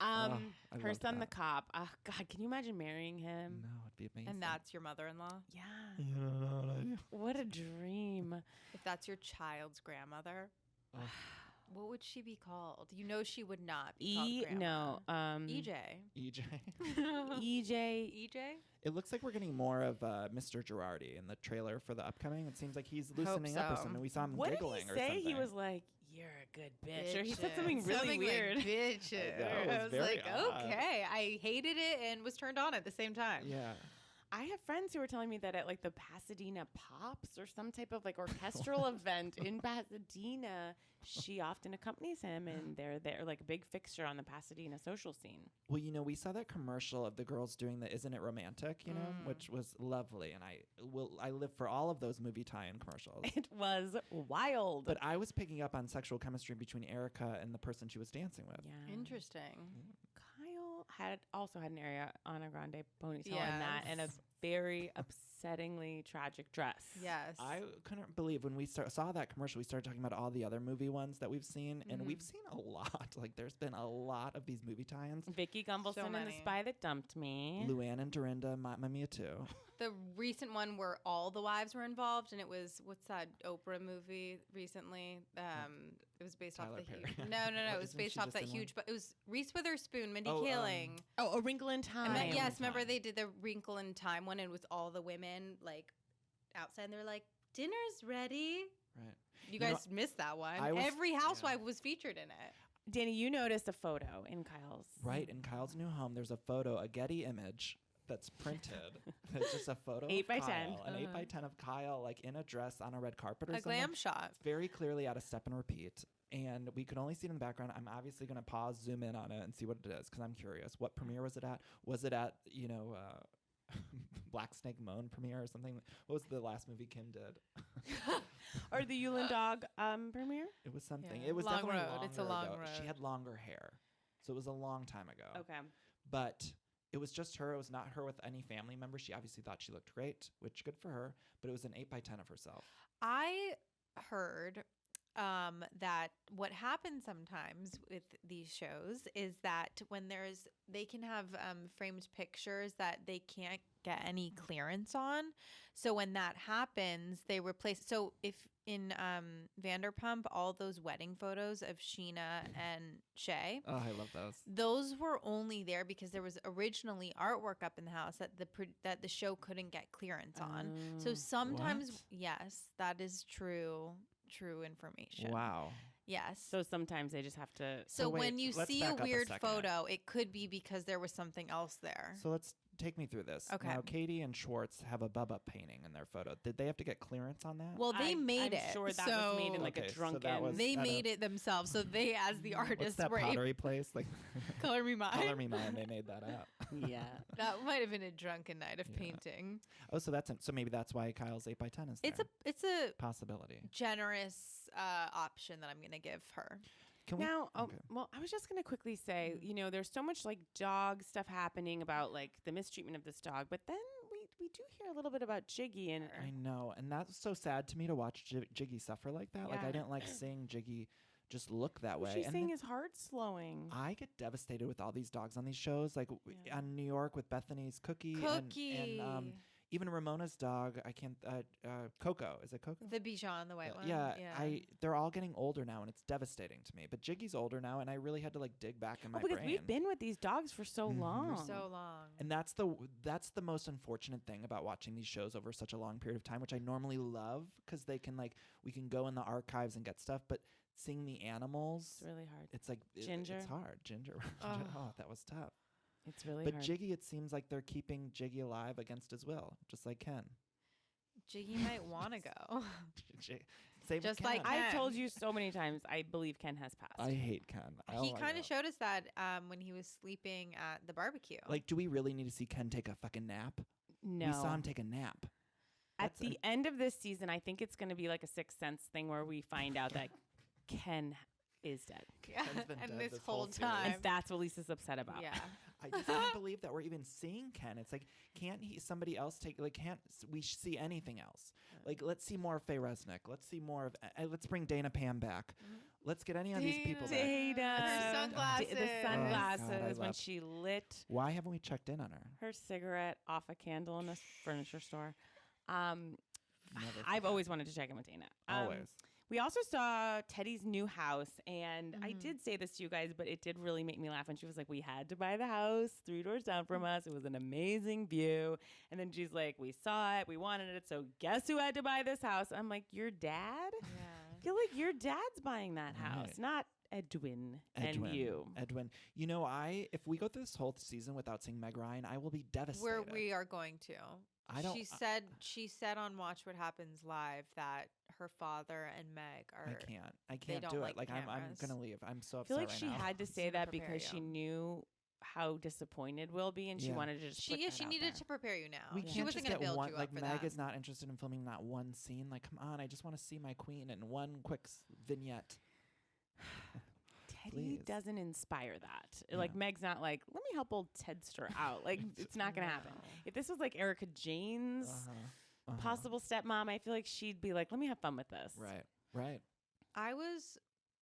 I Her love son, the that. cop. Oh, God, can you imagine marrying him? No, it'd be amazing. And that's your mother-in-law? Yeah. You don't know what I do. What a dream. If that's your child's grandmother, Ugh. what would she be called? You know she would not be called No. grandma. EJ. EJ. EJ. EJ? It looks like we're getting more of Mr. Girardi in the trailer for the upcoming. It seems like he's loosening up or so. something. We saw him What did giggling he or say? something. He was like, "You're a good bitch," or he said Bitches. something really weird. Like, bitches. I know, it was I was very like, odd. okay. I hated it and was turned on at the same time. Yeah. I have friends who were telling me that at like the Pasadena Pops or some type of like orchestral event in Pasadena, she often accompanies him, and they're like a big fixture on the Pasadena social scene. Well, we saw that commercial of the girls doing the "Isn't It Romantic," which was lovely, and I live for all of those movie tie-in commercials. It was wild. But I was picking up on sexual chemistry between Erica and the person she was dancing with. Yeah. Interesting. Kyle had an Ariana Grande ponytail in that, and a very upsettingly tragic dress. Yes. I couldn't believe when we saw that commercial, we started talking about all the other movie ones that we've seen, and we've seen a lot. Like, there's been a lot of these movie tie-ins. Vicky Gumbelson and The Spy That Dumped Me. Luann and Dorinda, Mamma Mia too. The recent one where all the wives were involved, and it was, what's that Oprah movie recently? It was based Tyler off the Perry. huge. No. It was based off that huge, but it was Reese Witherspoon, Mindy Kaling. A Wrinkle in Time. Yes, remember they did the Wrinkle in Time one, and it was all the women like outside, and they were like, "Dinner's ready." Right. You guys missed that one. Every housewife was featured in it. Danny, you noticed a photo in Kyle's. Right, in Kyle's new home, there's a photo, a Getty image that's printed. It's just a photo 8 of by Kyle, 10. an 8 by 10 of Kyle, like in a dress on a red carpet or A something. glam shot. Very clearly out of Step and Repeat. And we could only see it in the background. I'm obviously going to pause, zoom in on it, and see what it is, because I'm curious. What premiere was it at? Was it at, Black Snake Moan premiere or something? What was the last movie Kim did? Or the Yulin Dog premiere? It was something. Yeah. It was Long definitely road. longer It's a long ago. road. She had longer hair. So it was a long time ago. Okay. But it was just her. It was not her with any family members. She obviously thought she looked great, which good for her. But it was an 8 by 10 of herself. I heard that what happens sometimes with these shows is that when they can have framed pictures that they can't get any clearance on. So when that happens, they replace. So if in Vanderpump, all those wedding photos of Sheena and Shay. Oh, I love those. Those were only there because there was originally artwork up in the house that the show couldn't get clearance on. So sometimes, yes, that is true information. Wow. Yes. So sometimes they just have to. So wait, when you let's see back a up a weird second. photo, it could be because there was something else there. So let's take me through this. Okay. Now, Katie and Schwartz have a Bubba painting in their photo. Did they have to get clearance on that? Well, they made I'm it. sure that so was made in like Okay, a so drunken. that was- they at made a- it themselves. So they, as the What's artist, that were pottery place? Like Color Me Mine. Color Me Mine. They made that up. Yeah. That might have been a drunken night of Yeah. painting. Oh, so so maybe that's why Kyle's 8 by 10 is there. It's a possibility. generous option that I'm gonna give her. Can we? Now, Okay. well, I was just going to quickly say, there's so much like dog stuff happening about like the mistreatment of this dog, but then we do hear a little bit about Jiggy and I know, and that's so sad to me to watch Jiggy suffer like that. Like I Yeah. didn't like seeing Jiggy just look that way. she's And saying then his heart's slowing. I get devastated with all these dogs on these shows, like Yeah. on New York with Bethany's Cookie, Cookie. and even Ramona's dog. I can't. Coco, is it Coco? The Bichon, the white one. Yeah, they're all getting older now, and it's devastating to me. But Jiggy's older now, and I really had to like dig back in my because brain. we've been with these dogs for so Mhm. long. For so long. And that's the most unfortunate thing about watching these shows over such a long period of time, which I normally love because they can we can go in the archives and get stuff. But seeing the animals, It's really hard. it's like Ginger. it's hard. Ginger. Oh. Oh, that was tough. It's really But hard. Jiggy, it seems like they're keeping Jiggy alive against his will, just like Ken. Jiggy might want to go. Same Just with like Ken. I've Ken. told you so many times, I believe Ken has passed. I hate Ken. He kind of showed us that when he was sleeping at the barbecue. Like, do we really need to see Ken take a fucking nap? No. We saw him take a nap. At That's the end of this season, I think it's going to be like a Sixth Sense thing where we find out that Ken is dead. Yeah. Ken's been And dead this this whole whole series. time. And that's what Lisa's upset about. Yeah. I just can't believe that we're even seeing Ken. It's like, can't somebody else take, can't we see anything else? Like, let's see more of Faye Resnick. Let's see more of, let's bring Dana Pam back. Let's get any of these people back. Dana. Her sunglasses. The Oh, God, sunglasses I when love- she lit Why haven't we checked in on her? her cigarette off a candle in a furniture store. Never I've forget. always wanted to check in with Dana. Always. We also saw Teddy's new house, and I Mhm. did say this to you guys, but it did really make me laugh when she was like, we had to buy the house 3 doors down from us. It was an amazing view. And then she's like, we saw it, we wanted it, so guess who had to buy this house? I'm like, your dad? Yeah. I feel like your dad's buying that house, Right. not Edwin and you. Edwin. You know, if we go through this whole season without seeing Meg Ryan, I will be devastated. We are going to. I don't. She said on Watch What Happens Live that her father and Meg are. I can't do it. Like I'm gonna leave. I'm so upset. I feel like right she now. had to say that because she knew how disappointed we'll be, and she wanted to just. She needed to prepare you now. She wasn't going to build one, you like up for Meg that. is not interested in filming that one scene. Like, come on, I just want to see my queen in one quick vignette. Teddy doesn't inspire that. Like Meg's not like, let me help old Tedster out. Like it's not gonna happen. If this was like Erica Jane's possible stepmom, I feel like she'd be like, let me have fun with this. Right. I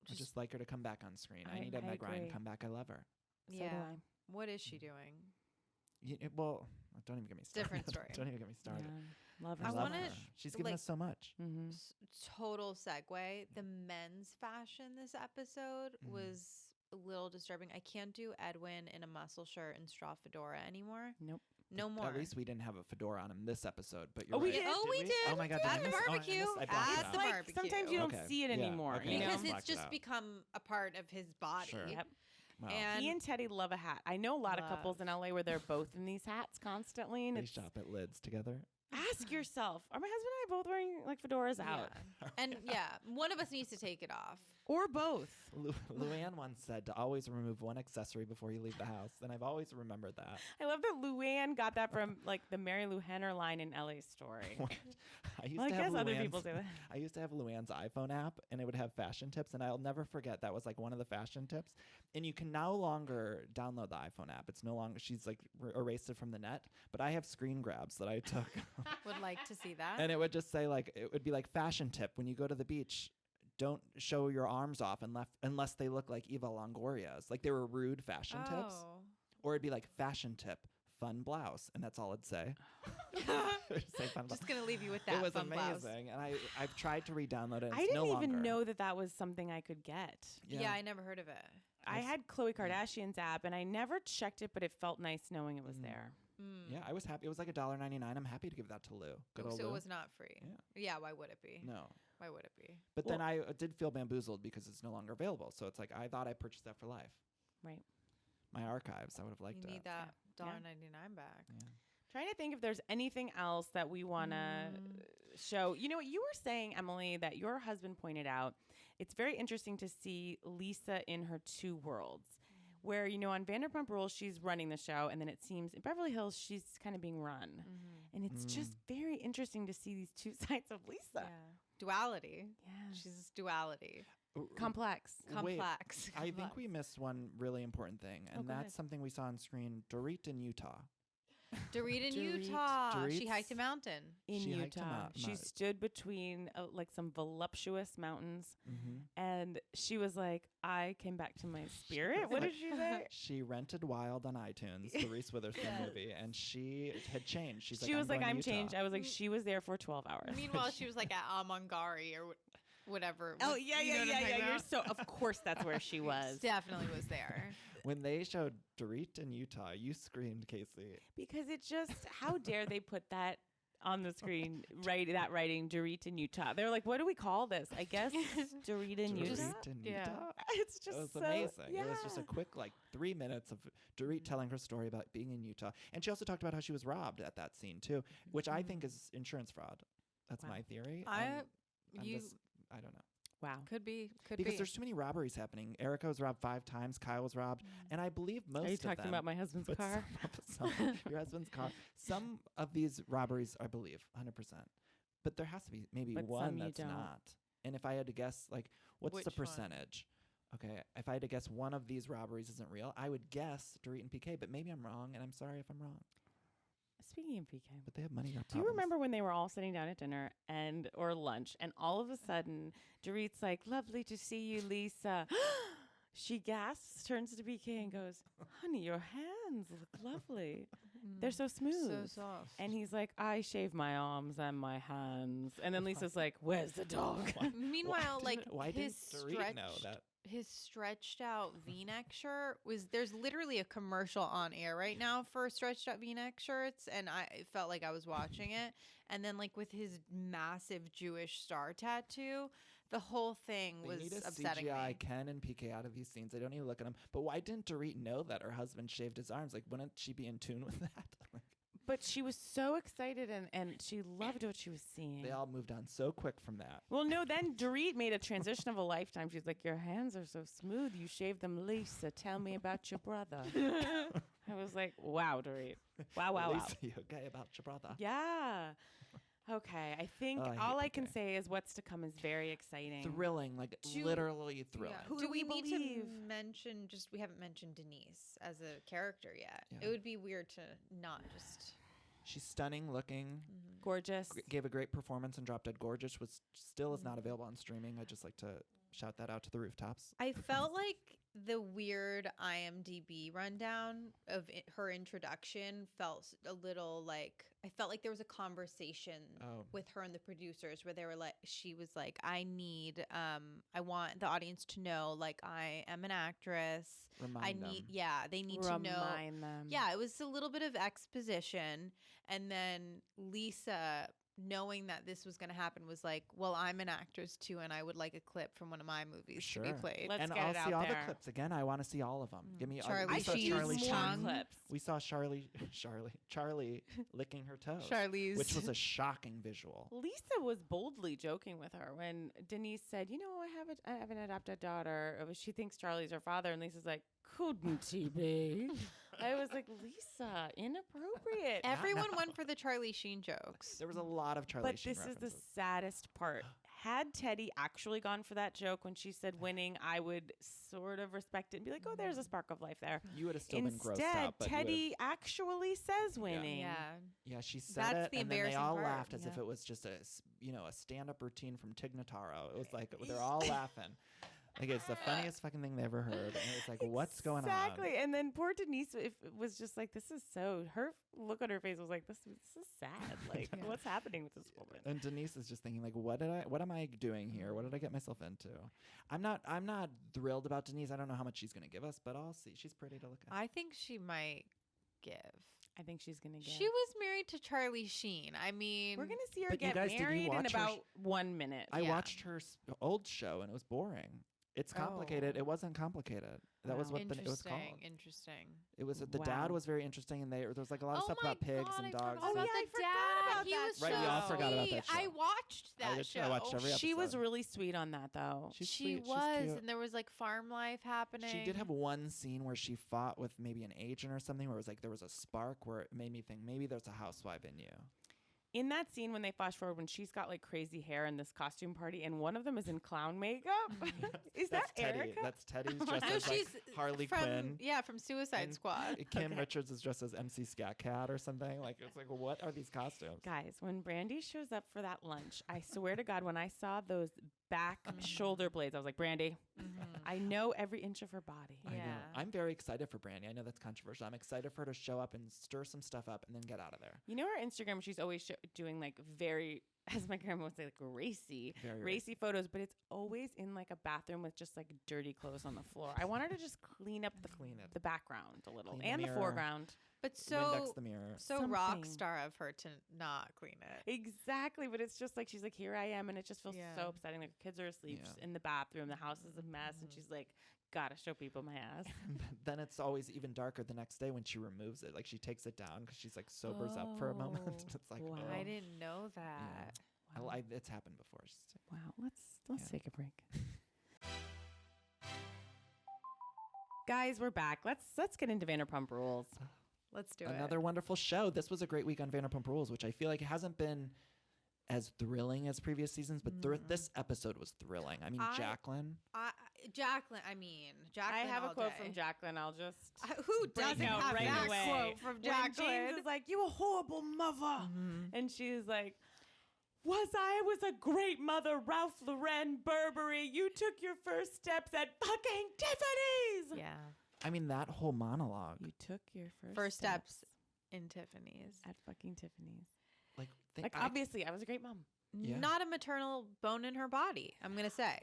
just like her to come back on screen. I need a Meg Ryan come back. I love her. So do I. What is she doing? Well, don't even get me started. Different story. Don't even get me started. Yeah. Love her. I love her. She's given us so much. Mm-hmm. Total segue. The men's fashion this episode was a little disturbing. I can't do Edwin in a muscle shirt and straw fedora anymore. Nope. No more. At least we didn't have a fedora on him this episode. But you're we right. did. We did. Oh my God! At the barbecue. At the like barbecue. sometimes you don't see it anymore. Okay. You know? Because it's just become a part of his body. Sure. Yep. Wow. And he and Teddy love a hat. I know a lot of couples in LA where they're both in these hats constantly, and they shop at Lids together. Ask yourself: are my husband and I both wearing like fedoras out? And one of us needs to take it off. Or both. Luann once said to always remove one accessory before you leave the house, and I've always remembered that. I love that Luann got that from like the Mary Lou Henner line in LA Story. I guess other people say that. I used to have Luann's iPhone app, and it would have fashion tips, and I'll never forget that was like one of the fashion tips. And you can no longer download the iPhone app. It's no longer, she's like erased it from the net, but I have screen grabs that I took. Would like to see that. And it would just say like, it would be like fashion tip when you go to the beach. Don't show your arms off unless they look like Eva Longoria's. Like they were rude fashion tips. Or it'd be like fashion tip, fun blouse. And that's all it'd say. Say fun blouse. Just going to leave you with that. It was fun amazing. Blouse. And I've tried to re-download it. And I it's didn't no even longer. know that was something I could get. Yeah, I never heard of it. I had Khloe Kardashian's app and I never checked it, but it felt nice knowing it was there. Yeah, I was happy. It was like $1.99. I'm happy to give that to Lou. Good old So Lou. it was not free. Yeah, why would it be? No. Why would it be? But then I did feel bamboozled because it's no longer available. So it's like I thought I purchased that for life. Right. My archives, I would have liked it. You need that $1.99 back. Yeah. Trying to think if there's anything else that we want to show. You know what you were saying, Emily, that your husband pointed out. It's very interesting to see Lisa in her two worlds. Where, you know, on Vanderpump Rules, she's running the show. And then it seems in Beverly Hills, she's kind of being run. And it's just very interesting to see these two sides of Lisa. Yeah. Duality. Yeah. She's duality. Complex. Wait, Complex. I think we missed one really important thing. And go that's ahead. something we saw on screen. Dorit in Utah. Dorit in Dorit. Utah. She Dorit's- hiked a mountain. In She hiked a Utah. She stood between like some voluptuous mountains. And she was like, I came back to my spirit. What did she say? She rented Wild on iTunes, the Reese Witherspoon movie, and she had changed. She was like, going I'm to Utah. changed. I was like, she was there for 12 hours. Meanwhile, she was like at Amangari or whatever. Oh, You know what I'm talking You're about? so, of course, that's where she was. Definitely was there. When they showed Dorit in Utah, you screamed, Casey. Because it just, how dare they put that on the screen, that writing, Dorit in Utah. They're like, what do we call this? I guess Dorit in Utah. Dorit in Utah? It's just It was so amazing. Yeah. It was just a quick, 3 minutes of Dorit telling her story about being in Utah. And she also talked about how she was robbed at that scene, too, which I think is insurance fraud. That's my theory. I don't know. Wow. Could be. Because there's too many robberies happening. Erica was robbed 5 times. Kyle was robbed. And I believe most of them. Are you talking about my husband's car? Your husband's car. Some of these robberies, I believe, 100%. But there has to be maybe one that's not. And if I had to guess, what's Which the one? percentage? Okay, if I had to guess one of these robberies isn't real, I would guess Dorit and PK, but maybe I'm wrong, and I'm sorry if I'm wrong. Speaking of PK. But they have money. Do you remember when they were all sitting down at dinner or lunch, and all of a sudden, Dorit's like, lovely to see you, Lisa. She gasps, turns to PK and goes, honey, your hands look lovely. They're so smooth. So soft. And he's like, I shave my arms and my hands. And then Lisa's like, where's the dog? Meanwhile, why his didn't Dorit know that? His stretched out V-neck shirt there's literally a commercial on air right now for stretched out V-neck shirts, and I felt like I was watching it. And then with his massive Jewish star tattoo, The whole thing They was need to upsetting CGI me. Ken and PK out of these scenes. They don't need to look at them. But why didn't Dorit know that her husband shaved his arms? Like, wouldn't she be in tune with that? But she was so excited and she loved what she was seeing. They all moved on so quick from that. Well, no, then Dorit made a transition of a lifetime. She's like, your hands are so smooth. You shaved them, Lisa. Tell me about your brother. I was like, wow, Dorit. Wow. Lisa, you okay about your brother? Yeah. Okay. I think Oh, I hate all I PK. can say is what's to come is very exciting. Thrilling, like literally thrilling. Who do do we we need to believe? mention, just we haven't mentioned Denise as a character yet. Yeah. It would be weird to not just... She's stunning looking. Gorgeous. Gave a great performance in Drop Dead Gorgeous, which still is not available on streaming. I'd just like to shout that out to the rooftops. I felt like the weird IMDb rundown of her introduction felt a little like, I felt like there was a conversation with her and the producers where they were like, she was like, I want the audience to know, like, I am an actress. Remind them. They need to know. Remind them. Yeah, it was a little bit of exposition. And then Lisa, knowing that this was going to happen, was like, well, I'm an actress too, and I would like a clip from one of my movies to be played. Let's and get I'll it see out all there. the clips again. I want to see all of them. Give me Charlie we saw Sheen's Charlie more Sheen. clips. We saw Charlie licking her toes. Charlie's. Which was a shocking visual. Lisa was boldly joking with her when Denise said, I have an adopted daughter. She thinks Charlie's her father. And Lisa's like, couldn't he be? I was like, Lisa, inappropriate. Everyone went for the Charlie Sheen jokes. There was a lot of Charlie But Sheen this is references. the saddest part. Had Teddy actually gone for that joke when she said winning, I would sort of respect it and be like, oh, there's a spark of life there. You would have still been grossed Instead, out. But you Teddy actually says winning. Yeah. yeah, she said That's it, the and then they embarrassing all part. laughed as if Yeah. it was just a stand-up routine from Tig Notaro. It was like they're all laughing. Like, it's the funniest fucking thing they ever heard. And it's like, what's going on? Exactly. And then poor Denise was just like, this is so, her look on her face was like, this is sad. Like, what's happening with this woman? And Denise is just thinking, like, what am I doing here? What did I get myself into? I'm not thrilled about Denise. I don't know how much she's going to give us, but I'll see. She's pretty to look at. I think she might give. I think she's going to get. She was married to Charlie Sheen. I mean, We're going to see her But you get guys, did you married in watch her about 1 minute. I Yeah. watched her old show, and it was boring. It's complicated. Oh. It wasn't complicated. That was Wow. what it was called. Interesting. It was the Wow. dad was very interesting, and there was like a lot of Oh stuff my about pigs God, and I dogs. forgot Oh, about yeah, I the forgot dad. about He that was show. Right, we all forgot about sweet. that show. I watched that did too. show. I watched every She was episode. really sweet on that, though. She's She sweet. She's was, cute. and there was like farm life happening. She did have one scene where she fought with maybe an agent or something, where it was like there was a spark where it made me think maybe there's a housewife in you. In that scene when they flash forward, when she's got like crazy hair in this costume party, and one of them is in clown makeup. Is that That's Teddy. Erica? That's Teddy's dressed No, as like she's Harley from, Quinn. Yeah, from Suicide And Squad. Kim Okay. Richards is dressed as MC Scat Cat or something. Like, it's like, what are these costumes? Guys, when Brandy shows up for that lunch, I swear to God, when I saw those back shoulder blades, I was like, Brandy, I know every inch of her body. I know. Yeah. I'm very excited for Brandy. I know that's controversial. I'm excited for her to show up and stir some stuff up and then get out of there. You know her Instagram, she's always doing like very, as my grandma would say, like racy Very photos, but it's always in like a bathroom with just like dirty clothes on the floor. I want her to just clean up the background a little Clean the and the mirror. foreground. But Windex the mirror. so rock Something. star of her to not clean it. Exactly, but it's just like she's like, here I am, and it just feels Yeah. so upsetting. Like kids are asleep, Yeah. she's in the bathroom, the house is a mess, and she's like, gotta show people my ass. Then it's always even darker the next day when she removes it. Like, she takes it down because she's like sobers up for a moment. Oh, It's like, wow. oh. I didn't know that. It's happened before. Wow, let's take a break. Guys, we're back. Let's get into Vanderpump Rules. Let's do Another wonderful show. This was a great week on Vanderpump Rules, which I feel like it hasn't been as thrilling as previous seasons, but this episode was thrilling. I mean, Jacqueline. Jacqueline. I have a all quote day. from Jacqueline. I'll just Who break doesn't out have right that away. quote from When Jacqueline? James is like, you a horrible mother. And she's like, I was a great mother, Ralph Lauren, Burberry. You took your first steps at fucking Tiffany's. Yeah. I mean, that whole monologue. You took your First steps in Tiffany's. at fucking Tiffany's. Like, Obviously, I was a great mom. Yeah. Not a maternal bone in her body, I'm going to say.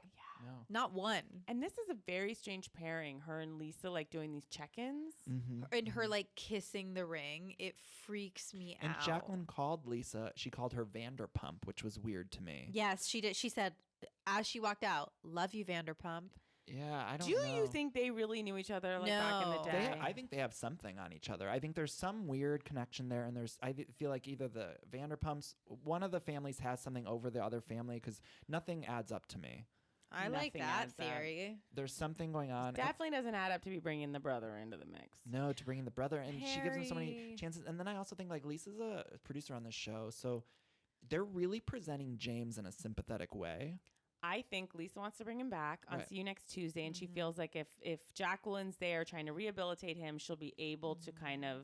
No. Not one. And this is a very strange pairing, her and Lisa, like doing these check-ins. Mm-hmm. And her like kissing the ring, it freaks me And out. Jacqueline called Lisa, she called her Vanderpump, which was weird to me. Yes, she did. She said, as she walked out, love you, Vanderpump. Yeah, I don't know. Do you think they really knew each other back in the day? I think they have something on each other. I think there's some weird connection there, and I feel like either the Vanderpumps, one of the families has something over the other family because nothing adds up to me. I like that theory. There's something going on. Definitely doesn't add up to be bringing the brother into the mix. No, to bringing the brother, and she gives him so many chances. And then I also think Lisa's a producer on this show, so they're really presenting James in a sympathetic way. I think Lisa wants to bring him back on See You Next Tuesday, and she feels like if Jacqueline's there trying to rehabilitate him, she'll be able to kind of.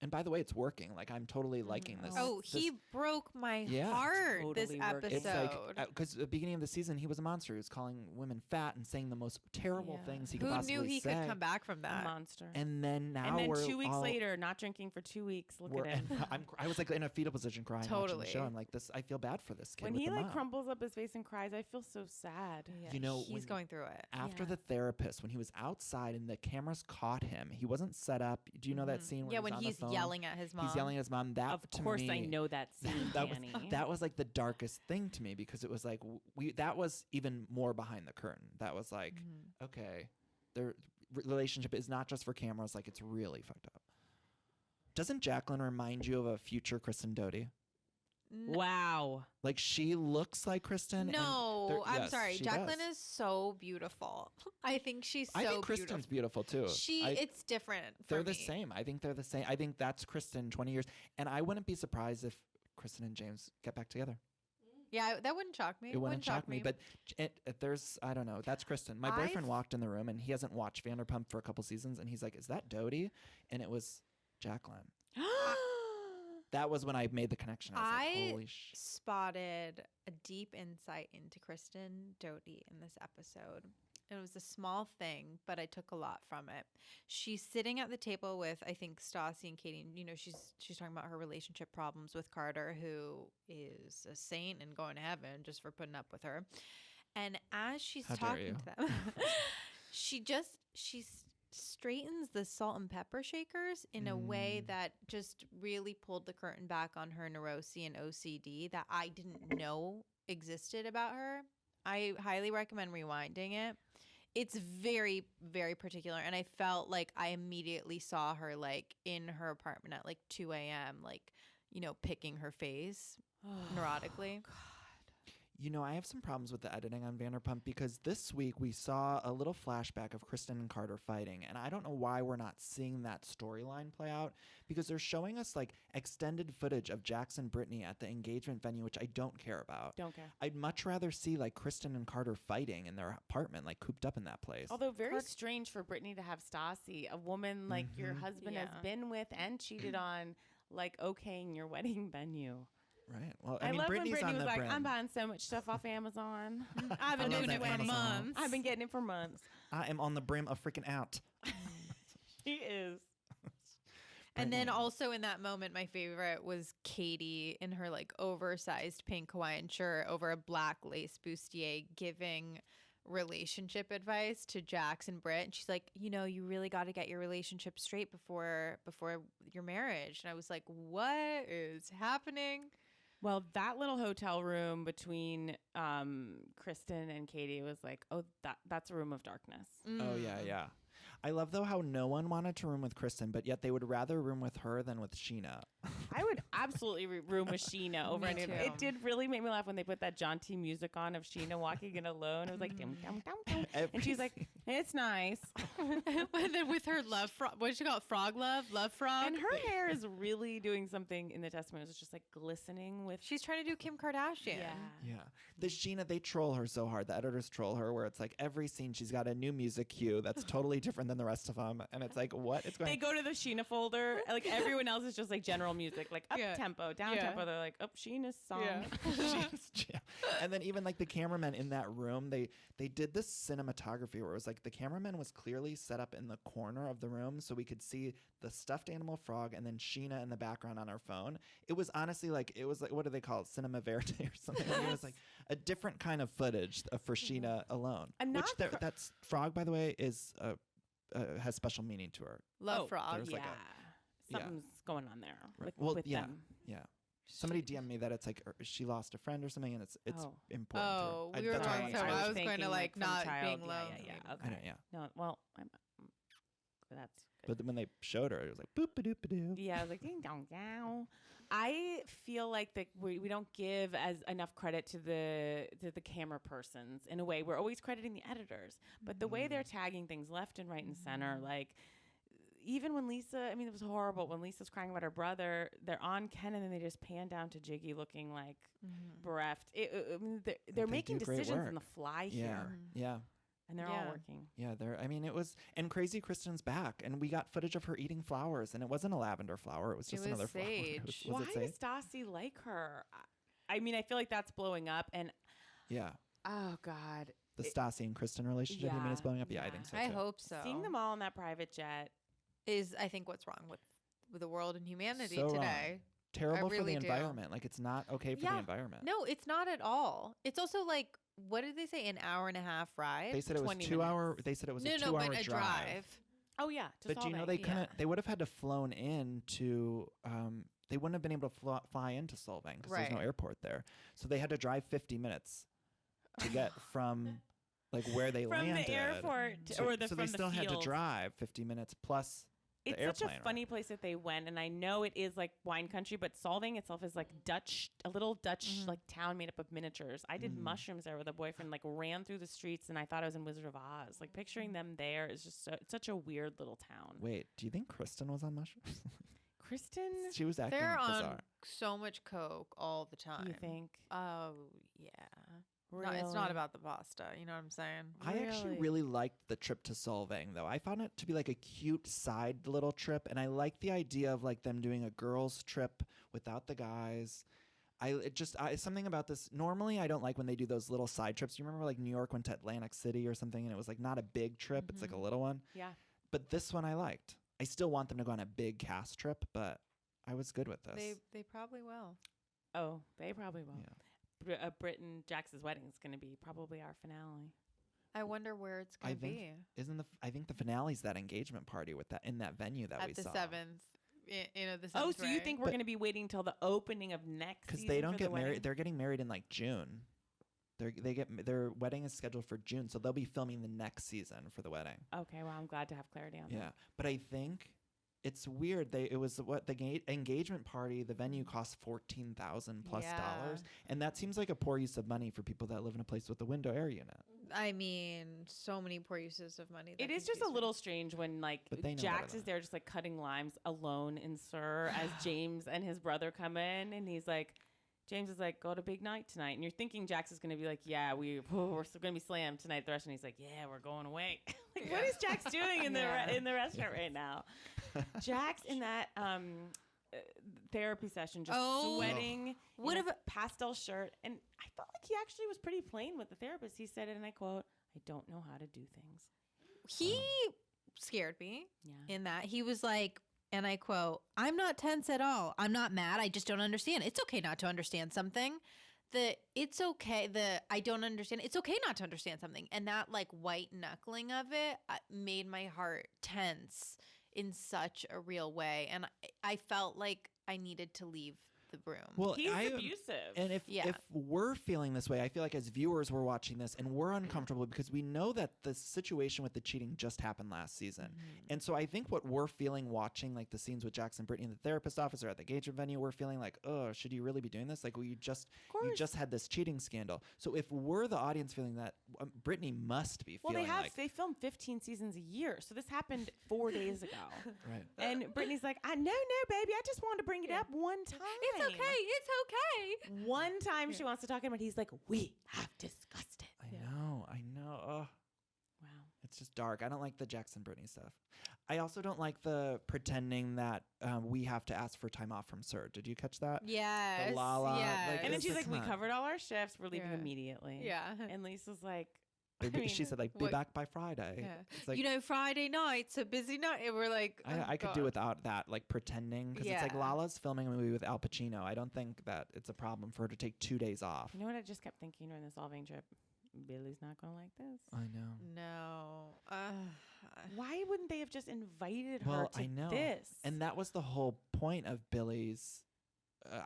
And by the way, it's working. I'm totally liking this. Oh, he broke my heart this episode. It's because at the beginning of the season, he was a monster. He was calling women fat and saying the most terrible things he could possibly say. Who knew he could come back from that? A monster. And then now and then 2 weeks later, not drinking for 2 weeks. Look at him. I was in a fetal position crying watching the show. I'm like, this. I feel bad for this kid. When he crumbles up his face and cries, I feel so sad. Yeah, he's going through it. After the therapist, when he was outside and the cameras caught him, he wasn't set up. Do you know that scene where when he's yelling at his mom? He's yelling at his mom. That, of course, I know that scene. that was the darkest thing to me because it was that was even more behind the curtain. That was okay, their relationship is not just for cameras. It's really fucked up. Doesn't Jacqueline remind you of a future Kristin Doute? Wow. She looks like Kristin. No, I'm sorry. Jacqueline is so beautiful. I think she's so beautiful. I think Kristin's beautiful too. It's different for They're me. the same. I think they're the same. I think that's Kristin 20 years. And I wouldn't be surprised if Kristin and James get back together. Yeah, that wouldn't shock me. It wouldn't shock me. But there's, I don't know. That's Kristin. My boyfriend walked in the room and he hasn't watched Vanderpump for a couple seasons. And he's like, is that Doute? And it was Jacqueline. That was when I made the connection. I was holy spotted a deep insight into Kristin Doute in this episode. It was a small thing, but I took a lot from it. She's sitting at the table with, I think, Stassi and Katie. She's talking about her relationship problems with Carter, who is a saint and going to heaven just for putting up with her. And as she's talking to them, she straightens the salt and pepper shakers in a way that just really pulled the curtain back on her neurosis and OCD that I didn't know existed about her. I highly recommend rewinding it. It's very, very particular. And I felt like I immediately saw her in her apartment at 2 a.m., picking her face neurotically. God. I have some problems with the editing on Vanderpump because this week we saw a little flashback of Kristin and Carter fighting. And I don't know why we're not seeing that storyline play out because they're showing us extended footage of Jax and Brittany at the engagement venue, which I don't care about. Don't care. I'd much rather see Kristin and Carter fighting in their apartment, cooped up in that place. Although very strange for Brittany to have Stassi, a woman your husband has been with and cheated on, okaying your wedding venue. Right. Well, I love Brittany's when Brittany was brim. I'm buying so much stuff off Amazon. I've been doing it for months. I've been getting it for months. I am on the brim of freaking out. She is. And then also in that moment, my favorite was Katie in her oversized pink Hawaiian shirt over a black lace bustier giving relationship advice to Jax and Britt. And she's like, you really got to get your relationship straight before your marriage. And I was like, what is happening? Well, that little hotel room between Kristin and Katie was that's a room of darkness. Oh, yeah. I love, though, how no one wanted to room with Kristin, but yet they would rather room with her than with Sheena. I would absolutely room with Sheena over anything. It did really make me laugh when they put that jaunty music on of Sheena walking in alone. It was like, dum, dum, dum, dum. And she's like, it's nice. And then with her love frog, what did she call it? Frog love? Love frog? And her hair is really doing something in the testimonials. It's just glistening with. She's trying to do Kim Kardashian. Yeah. The Sheena, they troll her so hard. The editors troll her where it's every scene she's got a new music cue that's totally different than the rest of them. And it's what? It's going. They go to the Sheena folder. Everyone else is just general music, up tempo, down tempo. They're like, Sheena's song. Yeah. And then even the cameramen in that room, they did this cinematography where it was the cameraman was clearly set up in the corner of the room so we could see the stuffed animal frog and then Sheena in the background on her phone. It was honestly what do they call it? Cinema verite or something. It was a different kind of footage for Sheena alone. And that frog, by the way, is has special meaning to her. Love frog. Something's going on there with yeah, them. Yeah. Somebody DM'd me that it's like she lost a friend or something, and it's important. Oh, we were talking. So I was going to like not being lonely. Yeah. Okay. Yeah. No, well, that's good. But when they showed her, it was like boop a doop a doo. Yeah, I was like ding dong down. I feel like that we don't give as enough credit to the camera persons in a way. We're always crediting the editors, but the way they're tagging things left and right and center, like. Even when Lisa, I mean, it was horrible. When Lisa's crying about her brother, they're on Ken, and then they just pan down to Jiggy looking like bereft. I mean, they're making decisions on the fly here. Yeah. And they're all working. Yeah, it was, and crazy Kristen's back, and we got footage of her eating flowers, and it wasn't a lavender flower. It was just another sage. flower. Why does Stassi like her? I mean, I feel like that's blowing up, and oh God. The Stassi and Kristen relationship, you mean, is blowing up? Yeah, I think so too. I hope so. Seeing them all in that private jet. Is I think what's wrong with the world and humanity so today. Wrong. Terrible really for the do. environment. Like, it's not okay for the environment. No, it's not at all. It's also like, what did they say? An hour and a half ride? They said it was 2 hour. They said it was a 2 hour drive. Oh yeah, but you know they couldn't. They would have had to flown in to. They wouldn't have been able to fly into Solvang because there's no airport there. So they had to drive 50 minutes to get from. Like where they landed. From the airport so they still had to drive 50 minutes plus the airplane. It's such a funny place that they went, and I know it is like wine country, but Solvang itself is like a little Dutch like town made up of miniatures. I did mushrooms there with a boyfriend, like ran through the streets, and I thought I was in Wizard of Oz. Like picturing them there is just such a weird little town. Wait, do you think Kristen was on mushrooms? Kristen? She was acting They're bizarre. on so much coke all the time. You think? Oh, yeah. Really? No, it's not about the pasta. You know what I'm saying? I actually really liked the trip to Solvang, though. I found it to be like a cute side little trip, and I like the idea of like them doing a girls' trip without the guys. Something about this. Normally, I don't like when they do those little side trips. You remember like New York went to Atlantic City or something, and it was like not a big trip. It's like a little one. Yeah. But this one I liked. I still want them to go on a big cast trip, but I was good with this. They probably will. Oh, they probably will. Yeah. Brit and Jax's wedding is going to be probably our finale. I wonder where it's going to be. I think the finale's that engagement party with that in that venue that we saw. At the 7th. The 7th. Oh, so you think we're going to be waiting till the opening of next season? Because they don't get married. Wedding? They're getting married in like June. Their wedding is scheduled for June, so they'll be filming the next season for the wedding. Okay, well, I'm glad to have clarity on that. Yeah, but I think it's weird. The engagement party. The venue costs $14,000 plus, and that seems like a poor use of money for people that live in a place with a window air unit. I mean, so many poor uses of money. It is just a little strange when like Jax is there just like cutting limes alone in Sir as James and his brother come in, and he's like. James is like, go to big night tonight. And you're thinking Jax is going to be like, yeah, we're going to be slammed tonight. The rest, and he's like, yeah, we're going away. What is Jax doing in the restaurant right now? Jax in that therapy session, just sweating in a pastel shirt. And I felt like he actually was pretty plain with the therapist. He said, and I quote, I don't know how to do things. He scared me in that. He was like, and I quote, I'm not tense at all. I'm not mad. I just don't understand. It's okay not to understand something. I don't understand. It's okay not to understand something. And that like white knuckling of it made my heart tense in such a real way. And I felt like I needed to leave the room. Well, he's abusive. And if we're feeling this way, I feel like as viewers we're watching this and we're uncomfortable because we know that the situation with the cheating just happened last season. And so I think what we're feeling watching like the scenes with Jax and Brittany in the therapist office or at the engagement venue, we're feeling like, oh, should you really be doing this? Like you just had this cheating scandal. So if we're the audience feeling that, Brittany must be feeling they filmed 15 seasons a year. So this happened 4 days ago. Right. And Brittany's like, no, baby, I just wanted to bring it up one time. It's okay. One time she wants to talk about it. He's like, we have discussed it. I know. Wow. It's just dark. I don't like the Jackson Brittany stuff. I also don't like the pretending that we have to ask for time off from Sir. Did you catch that? Yes. The Lala. Yes. Like, and then she's like, we covered all our shifts. We're leaving immediately. Yeah. And Lisa's like, she said like, be back by Friday. Yeah. It's like, Friday night's a busy night. And we're like, I could do without that, like pretending. Because it's like Lala's filming a movie with Al Pacino. I don't think that it's a problem for her to take 2 days off. You know what I just kept thinking during the Solvang trip? Billy's not going to like this. I know. No. Why wouldn't they have just invited her to I know. this? And that was the whole point of Billy's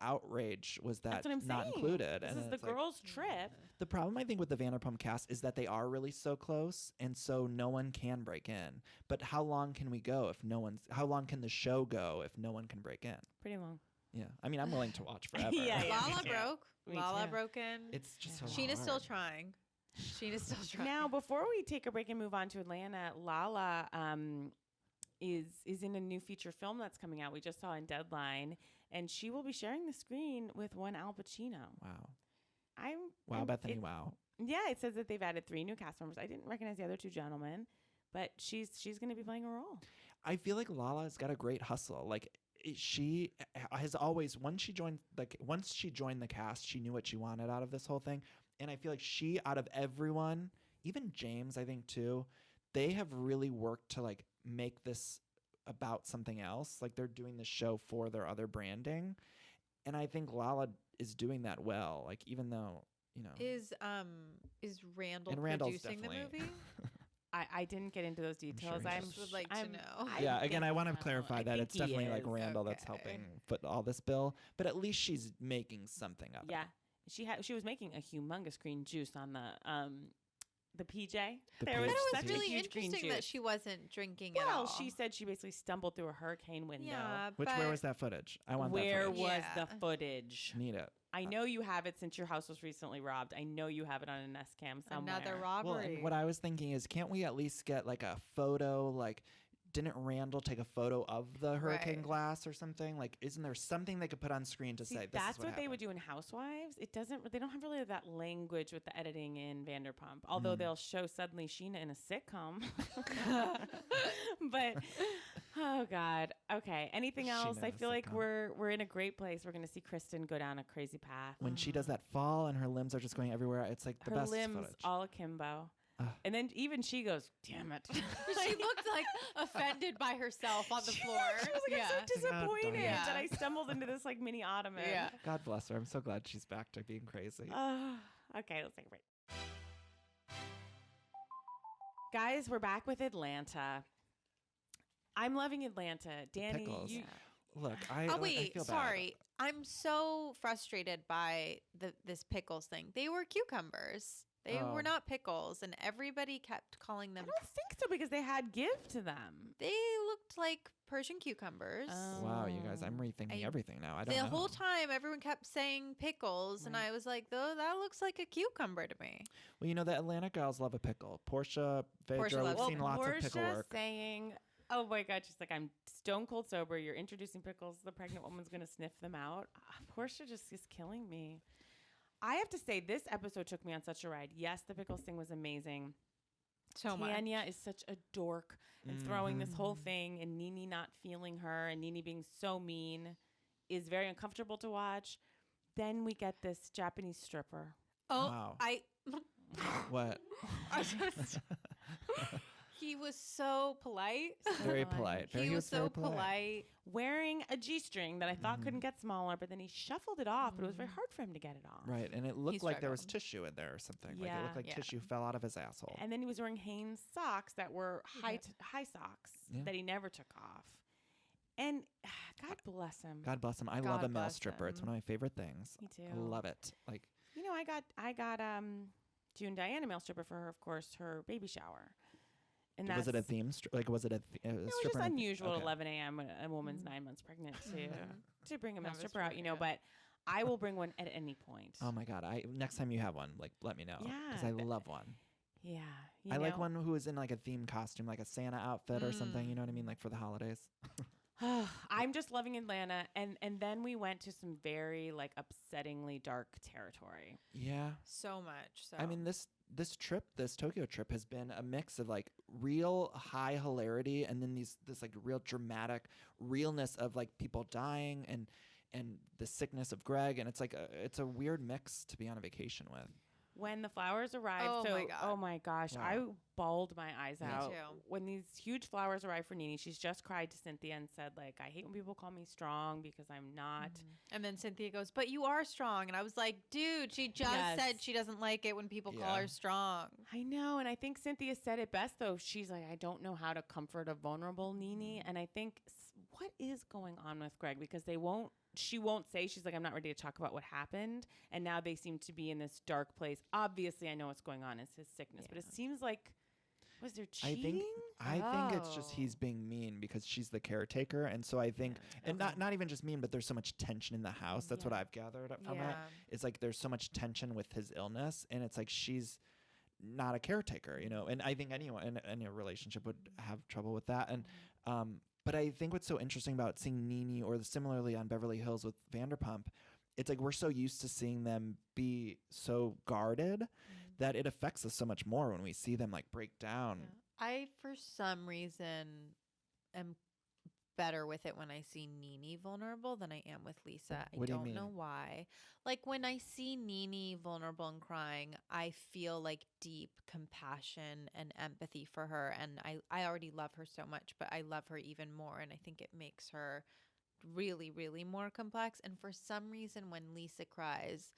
outrage was that That's what I'm not saying. included. This and is the girls' trip. The problem, I think, with the Vanderpump cast is that they are really so close, and so no one can break in. But how long can we go if no one's? How long can the show go if no one can break in? Pretty long. Yeah, I mean, I'm willing to watch forever. Lala broke. Me Lala too. broke in. It's just so Sheena's still hard. trying. Sheena's still trying. Now, before we take a break and move on to Atlanta, Lala is in a new feature film that's coming out. We just saw in Deadline, and she will be sharing the screen with one Al Pacino. Wow, Bethany, wow. Yeah, it says that they've added 3 new cast members. I didn't recognize the other 2 gentlemen, but she's going to be playing a role. I feel like Lala's got a great hustle. Like she has always once she joined the cast, she knew what she wanted out of this whole thing. And I feel like she, out of everyone, even James, I think too, they have really worked to like make this about something else. Like they're doing the show for their other branding. And I think Lala is doing that well. Like even though, is Randall Randall's producing the definitely- movie? I didn't get into those details. sure I he would like to know. Yeah, again, I want to clarify that it's definitely like Randall that's Okay. helping put all this bill, but at least she's making something of it. Yeah, she was making a humongous green juice on the PJ. The There PJ. was It such was a really huge green interesting that juice. she wasn't drinking at all. Well, she said she basically stumbled through a hurricane window. Yeah, Where was that footage? I want Where that footage. was Yeah. the footage? Need it. I know you have it since your house was recently robbed. I know you have it on an S cam somewhere. Another Well, robbery. and what I was thinking is, can't we at least get like a photo? Like, didn't Randall take a photo of the hurricane Right. glass or something? Like, isn't there something they could put on screen to See, say this that's is what they would happened? do in Housewives. It doesn't. They don't have really that language with the editing in Vanderpump. Although they'll show suddenly Sheena in a sitcom. But oh god. Okay. Anything else? Sheena in I a feel like sitcom. we're in a great place. We're going to see Kristen go down a crazy path. When she does that fall and her limbs are just going everywhere, it's like the Her best limbs footage. all akimbo. Ugh. And then even she goes, "Damn it." she looked like offended by herself on the floor. She was like, I'm so God disappointed darn it. that I stumbled into this like mini ottoman. Yeah. God bless her. I'm so glad she's back to being crazy. Okay, let's take a break. Guys, we're back with Atlanta. I'm loving Atlanta. Danny, pickles. you, Look, I Oh I wait, feel sorry. I'm so frustrated by this pickles thing. They were cucumbers. They Oh. were not pickles, and everybody kept calling I them. don't think so because they had give to them. They looked like Persian cucumbers. bad. Wow, you guys, I'm rethinking everything now. I don't the know. whole time, everyone kept saying pickles, and Right. I was like, "Though that looks like a cucumber to me." Well, you know, the Atlanta girls love a pickle. Portia, Phaedra, we've loves seen lots of pickle Portia work. saying, "Oh my God," she's like, "I'm stone cold sober. You're introducing pickles. The pregnant woman's gonna sniff them out." Portia just is killing me. I have to say, this episode took me on such a ride. Yes, the pickles thing was amazing. So much. Tanya is such a dork and throwing this whole thing, and Nene not feeling her, and Nene being so mean is very uncomfortable to watch. Then we get this Japanese stripper. Oh, Wow. What? He was so polite. Very polite. He was so very polite. Wearing a G-string that I thought couldn't get smaller, but then he shuffled it off, but it was very hard for him to get it off. Right, and it looked like there was struggled. tissue in there or something. Like it Yeah. looked like Yeah. tissue fell out of his asshole. And then he was wearing Hanes socks that were high socks Yeah. that he never took off. And God bless him. God bless him. I God love a male bless stripper. It's him. one of my favorite things. Me too. I love it. Like, You know, I got June Diana male stripper for her, of course, her baby shower. And was it a that's- theme? Like, was it a, It was just stripper? unusual at Okay. 11 a.m. when a woman's 9 months pregnant to bring a male Have a stripper out, stripper, you know. yeah. But I will bring one at any point. Oh my God! Next time you have one, like, let me know. Because Yeah, I love one. Yeah, I like one who is in like a theme costume, like a Santa outfit or something. You know what I mean? Like for the holidays. I'm just loving Atlanta, and then we went to some very like upsettingly dark territory. Yeah. So much. So I mean, this Tokyo trip has been a mix of like real high hilarity and then this like real dramatic realness of like people dying and the sickness of Greg, and it's like it's a weird mix to be on a vacation with. When the flowers arrived, Oh my God. oh my gosh, Wow. I bawled my eyes Me out. too. When these huge flowers arrived for Nene, she's just cried to Cynthia and said, like, I hate when people call me strong because I'm not. And then Cynthia goes, "But you are strong." And I was like, "Dude, she just Yes. said she doesn't like it when people call Yeah. her strong." I know, and I think Cynthia said it best, though. She's like, I don't know how to comfort a vulnerable Nene, and I think what is going on with Greg? Because she won't say, she's like, I'm not ready to talk about what happened. And now they seem to be in this dark place. Obviously, I know what's going on is his sickness, but it seems like, was there cheating? I think it's just he's being mean because she's the caretaker. And so I think, and not even just mean, but there's so much tension in the house. That's what I've gathered from it. It's like there's so much tension with his illness. And it's like she's not a caretaker, you know. And I think anyone in any relationship would have trouble with that. And but I think what's so interesting about seeing Nene, or similarly on Beverly Hills with Vanderpump, it's like we're so used to seeing them be so guarded that it affects us so much more when we see them like break down. I, for some reason, am better with it when I see Nene vulnerable than I am with Lisa. I don't know why. Like when I see Nene vulnerable and crying, I feel like deep compassion and empathy for her. And I already love her so much, but I love her even more. And I think it makes her really, really more complex. And for some reason, when Lisa cries,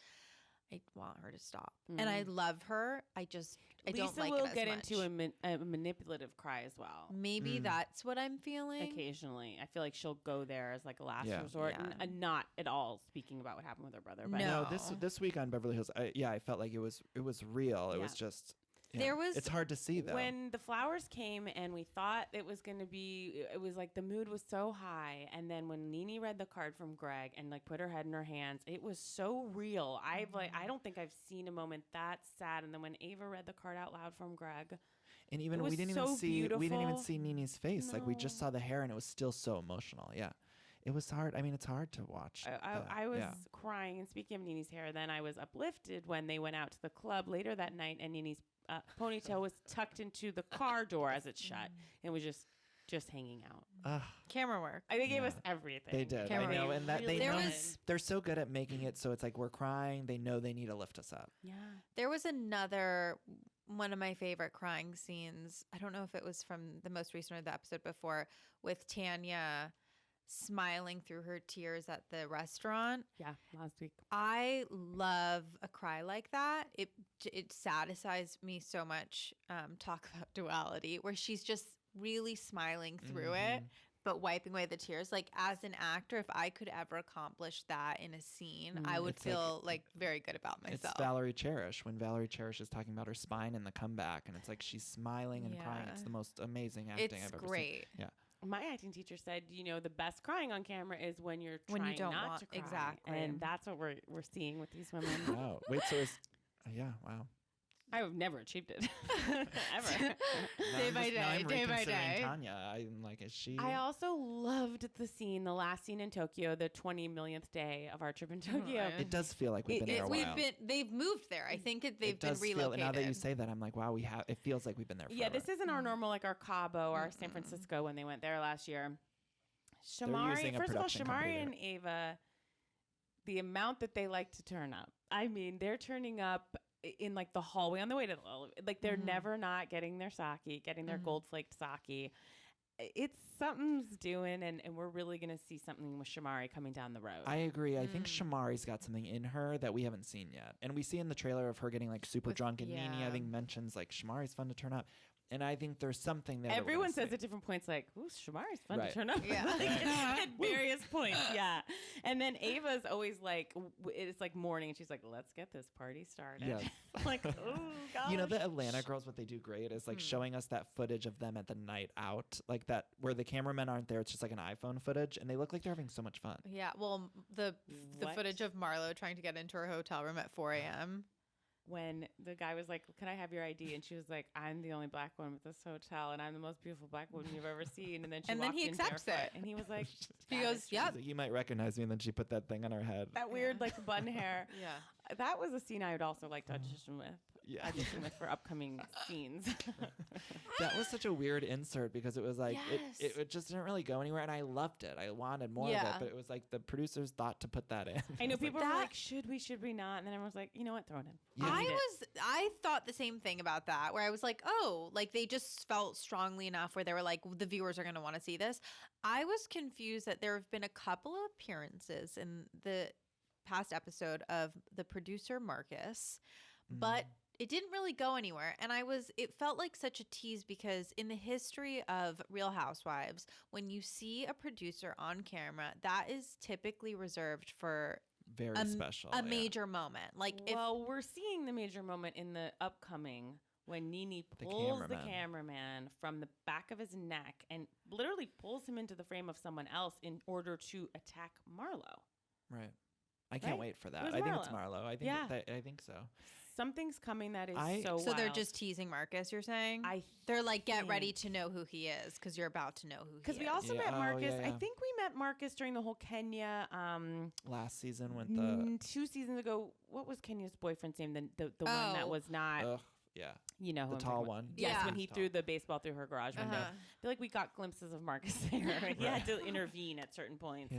I want her to stop. And I love her. I don't like it as much. Lisa will get into a manipulative cry as well. Maybe that's what I'm feeling. Occasionally. I feel like she'll go there as like a last resort and not at all speaking about what happened with her brother. But no, this week on Beverly Hills, I felt like it was real. It was just... it's hard to see though. When the flowers came and we thought it was going to be, it was like the mood was so high. And then when Nene read the card from Greg and like put her head in her hands, it was so real. I don't think I've seen a moment that sad. And then when Ava read the card out loud from Greg, and even we didn't even see Nene's face. Like we just saw the hair and it was still so emotional. Yeah. It was hard. I mean, it's hard to watch. I was crying. And speaking of Nene's hair, then I was uplifted when they went out to the club later that night and Nene's ponytail was tucked into the car door as it shut and was just hanging out. Camera work. They gave us everything. They did. I know, and that they're so good at making it so it's like we're crying. They know they need to lift us up. Yeah. There was another one of my favorite crying scenes. I don't know if it was from the most recent or the episode before, with Tanya smiling through her tears at the restaurant. Yeah, last week. I love a cry like that. It satisfies me so much. Talk about duality, where she's just really smiling through it, but wiping away the tears. Like as an actor, if I could ever accomplish that in a scene, I would feel like very good about myself. It's Valerie Cherish, when Valerie Cherish is talking about her spine in the comeback, and it's like she's smiling and crying. It's the most amazing acting I've ever seen. It's great. Yeah. My acting teacher said, the best crying on camera is when you're trying not to cry. Exactly. And that's what we're seeing with these women. Wow. Wait, so wow. I have never achieved it. Ever. Day by day. Tanya. I'm like, is she? I also loved the last scene in Tokyo, the 20 millionth day of our trip in Tokyo. It does feel like we've been there a while. They've moved there. I think they've been relocated. Now that you say that, I'm like, wow, it feels like we've been there forever. Yeah, this isn't our normal, like our Cabo, our San Francisco when they went there last year. Shamari, first of all, Shamari and Ava, the amount that they like to turn up. I mean, they're turning up in like the hallway on the way to like they're never not getting their sake, getting their gold flaked sake. It's something's doing, and we're really gonna see something with Shamari coming down the road. I agree. I think Shamari's got something in her that we haven't seen yet, and we see in the trailer of her getting like super drunk, and Nene I think mentions like Shamari's fun to turn up. And I think there's something there. Everyone says at different points, like, "Ooh, Shamari's fun to turn up." Yeah, at various points. Yeah, and then Ava's always like, it's like morning, and she's like, "Let's get this party started." Yes. Like, oh gosh. The Atlanta girls, what they do great is like showing us that footage of them at the night out, like that where the cameramen aren't there. It's just like an iPhone footage, and they look like they're having so much fun. Yeah. Well, the footage of Marlo trying to get into her hotel room at 4 a.m. When the guy was like, "Can I have your ID?" and she was like, "I'm the only black woman at this hotel, and I'm the most beautiful black woman you've ever seen." And then he accepts it, and he was like, he goes, "Yep." Like, you might recognize me, and then she put that thing on her head. That weird like bun hair. Yeah, that was a scene I would also like to audition with. For upcoming scenes. That was such a weird insert because it was like it just didn't really go anywhere, and I loved it. I wanted more of it, but it was like the producers thought to put that in. I know people were like, should we not? And then everyone was like, you know what, throw it in. Yeah. I thought the same thing about that, where I was like, oh, like they just felt strongly enough where they were like, the viewers are going to want to see this. I was confused that there have been a couple of appearances in the past episode of the producer Marcus, but it didn't really go anywhere. And it felt like such a tease because in the history of Real Housewives, when you see a producer on camera, that is typically reserved for very special, a major moment. Like, we're seeing the major moment in the upcoming when Nene pulls the cameraman from the back of his neck and literally pulls him into the frame of someone else in order to attack Marlo. Right. I can't wait for that. I think it's Marlo. I think so. Something's coming that is so wild. They're just teasing Marcus, you're saying? They're like, get ready to know who he is because you're about to know who he is. Because we also met Marcus. I think we met Marcus during the whole Kenya. Last season with the... 2 seasons ago. What was Kenya's boyfriend's name? The one that was not... Yeah. You know who the tall one. Yes, when he threw the baseball through her garage window. I feel like we got glimpses of Marcus there. He had to intervene at certain points.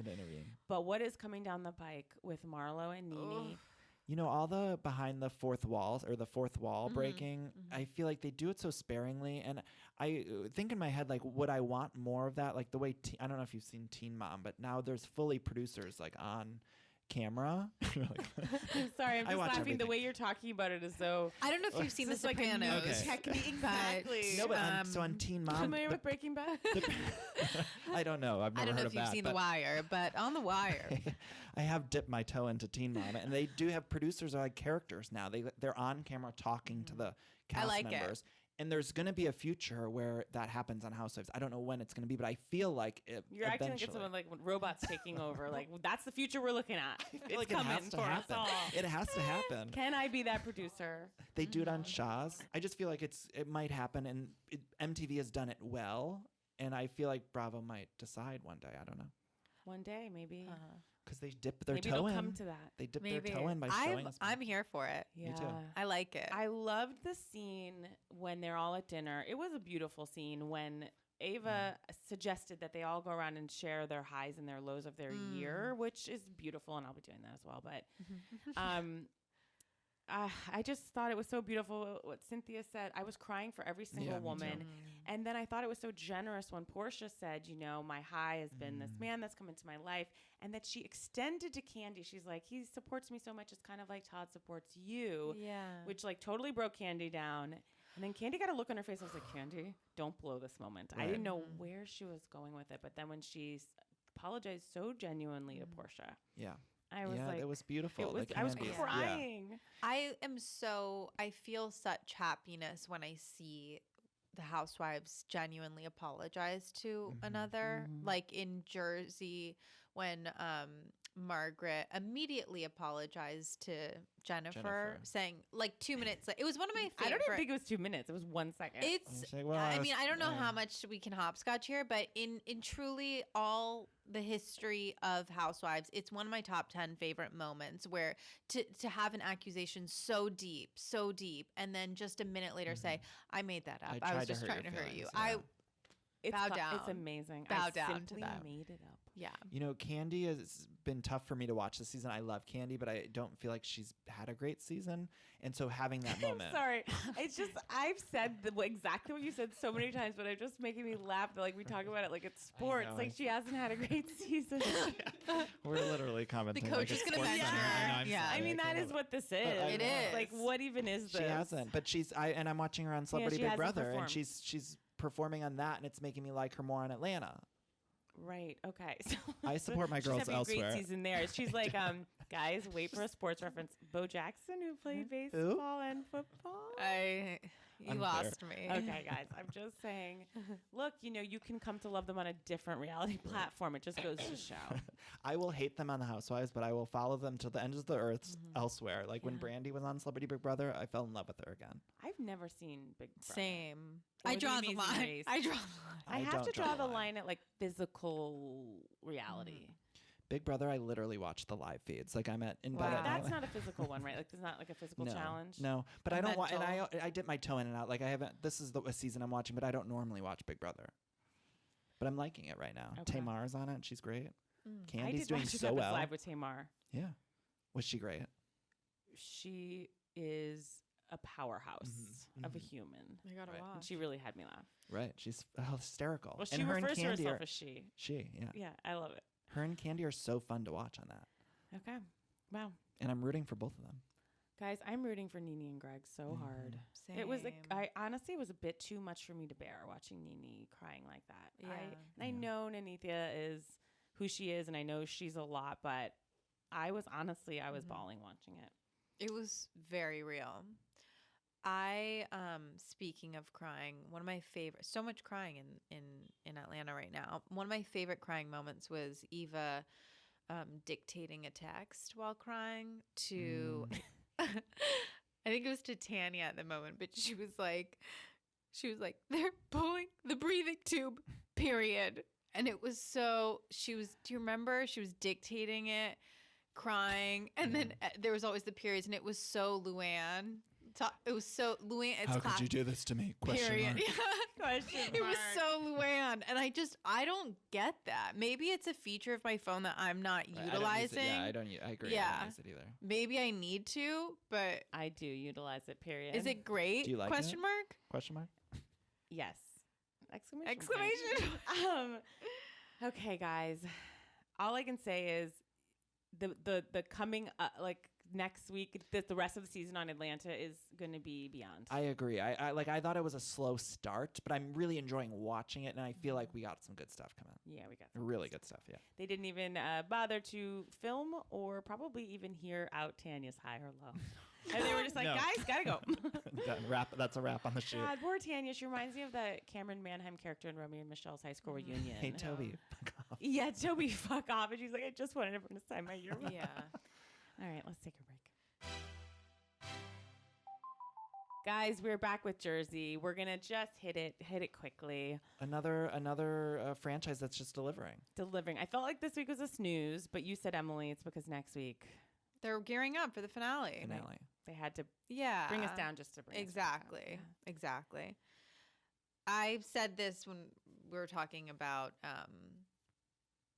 But what is coming down the pike with Marlo and Nene? You know, all the behind the fourth walls or the fourth wall breaking, I feel like they do it so sparingly. And I think in my head, like, would I want more of that? Like the way, I don't know if you've seen Teen Mom, but now there's fully producers like on camera. I'm sorry, I'm just laughing. Everything. The way you're talking about it is so... I don't know if you've seen The Sopranos. Technique, exactly. No, but so on Teen Mom... Familiar with Breaking Bad? I don't know. I've never heard of that. I don't know if you've seen The Wire, but on The Wire... I have dipped my toe into Teen Mom, and they do have producers are like characters now. They're on camera talking to the cast members. And there's going to be a future where that happens on Housewives. I don't know when it's going to be, but I feel like you're acting like it's someone like robots taking over. Like that's the future we're looking at. It's like coming it has to for happen. us all. It has to happen. Can I be that producer? They do it on Shaw's. I just feel like it might happen, and MTV has done it well, and I feel like Bravo might decide one day. I don't know. One day, maybe. Because they dip their maybe toe it'll in. come to that. They dip their toe in by showing us. I'm here for it. Yeah. Me too. I like it. I loved the scene when they're all at dinner. It was a beautiful scene when Ava suggested that they all go around and share their highs and their lows of their year, which is beautiful, and I'll be doing that as well. But I just thought it was so beautiful what Cynthia said. I was crying for every single woman. And then I thought it was so generous when Portia said, you know, my high has been this man that's come into my life. And that she extended to Candy. She's like, he supports me so much. It's kind of like Todd supports you. Yeah. Which like totally broke Candy down. And then Candy got a look on her face. I was like, Candy, don't blow this moment. Right. I didn't know where she was going with it. But then when she apologized so genuinely to Portia. Yeah. I was like, it was beautiful. I was crying. Yeah. I feel such happiness when I see the housewives genuinely apologize to another. Like in Jersey when Margaret immediately apologized to Jennifer, saying like 2 minutes. It was one of my favorite. I don't even think it was 2 minutes. It was 1 second. I mean, I don't know how much we can hopscotch here, but in truly all the history of Housewives, it's one of my top 10 favorite moments where to have an accusation so deep, and then just a minute later say, I made that up. I was just trying to hurt you. Bow down. It's amazing. Bow down simply to that. Made it up. Yeah. You know, Candy has been tough for me to watch this season. I love Candy, but I don't feel like she's had a great season. And so having that moment. I'm sorry. It's just, I've said exactly what you said so many times, but it's just making me laugh. Like we talk about it like it's sports. Like she hasn't had a great season. We're literally commenting. The coach is going to mention her. I mean, that is what this is. It is. Like, what even is this? She hasn't. But I'm watching her on Celebrity Big Brother, and she's performing on that, and it's making me like her more on Atlanta. Right. Okay. So I support my girls she's having elsewhere. A great season there. She's like, guys, wait for a sports reference. Bo Jackson, who played baseball and football. You lost me. Okay, guys. I'm just saying. Look, you know, you can come to love them on a different reality platform. It just goes to show. I will hate them on the Housewives, but I will follow them till the ends of the earth elsewhere. Like when Brandy was on Celebrity Big Brother, I fell in love with her again. I've never seen Big Brother. Same. I draw the line. I have to draw the line at like physical reality. Big Brother, I literally watch the live feeds. Like I'm in bed at night. That's not a physical one, right? Like there's not like a physical challenge. No, but I don't watch. And I dip my toe in and out. Like I haven't. This is a season I'm watching, but I don't normally watch Big Brother. But I'm liking it right now. Okay. Tamar's on it. And she's great. Candy's doing so well. Live with Tamar. Yeah, was she great? She is a powerhouse of a human. I gotta watch. And she really had me laugh. Right, she's hysterical. Well, she refers to herself as she. Yeah, I love it. Her and Candy are so fun to watch on that. Okay. Wow. And I'm rooting for both of them. Guys, I'm rooting for Nene and Greg so hard. Same. It was I honestly it was a bit too much for me to bear watching Nene crying like that. Yeah. I know Nanithia is who she is, and I know she's a lot, but I was bawling watching it. It was very real. Speaking of crying, one of my favorite, so much crying in Atlanta right now. One of my favorite crying moments was Eva dictating a text while crying to, I think it was to Tanya at the moment, but she was like, they're pulling the breathing tube, period. And it was do you remember? She was dictating it, crying. And then there was always the periods, and it was so Luann. It was so Luann. How could you do this to me? Period. Question It was mark. so Luann, and I don't get that. Maybe it's a feature of my phone that I'm not utilizing. I agree. I don't use it either. Maybe I need to, but I do utilize it, period. is it great? Do you like Question it? mark? Question mark? Yes. Exclamation. Okay, guys. All I can say is the coming next week, the rest of the season on Atlanta is going to be beyond. I agree. I thought it was a slow start, but I'm really enjoying watching it, and I feel like we got some good stuff coming. Yeah, we got some really good stuff. Yeah. They didn't even bother to film or probably even hear out Tanya's high or low. And they were just like, No. guys, gotta go. Done. That's a wrap on the shoot. God, poor Tanya. She reminds me of the Cameron Manheim character in Romeo and Michelle's high school reunion. Hey, Toby. Fuck off. Yeah, Toby, fuck off. And she's like, I just wanted everyone to sign my yearbook. Yeah. All right, let's take a break. Guys, we're back with Jersey. We're gonna just hit it quickly. Another franchise that's just delivering. I felt like this week was a snooze, but you said, Emily, it's because next week They're gearing up for the finale. they had to Yeah. bring us down just to bring us back down. Yeah. Exactly. I said this when we were talking about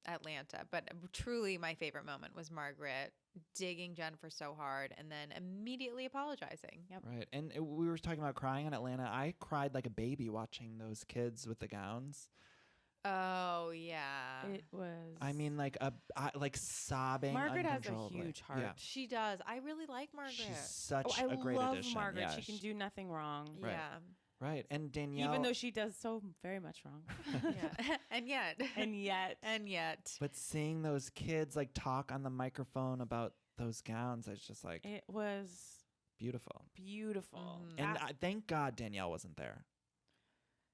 Atlanta, but truly my favorite moment was Margaret digging Jennifer so hard and then immediately apologizing. Yep. Right. And we were talking about crying in Atlanta. I cried like a baby watching those kids with the gowns. Oh, yeah. It was. I mean, like sobbing. Margaret has a uncontrollably. huge heart. Yeah. She does. I really like Margaret. She's such I a great love addition. Margaret. Yeah, She can do nothing wrong. Right. Yeah. Right. And Danielle. Even though she does so very much wrong. Yeah. And yet. But seeing those kids like talk on the microphone about those gowns, it's just like It was beautiful. beautiful. Mhm. And thank God Danielle wasn't there.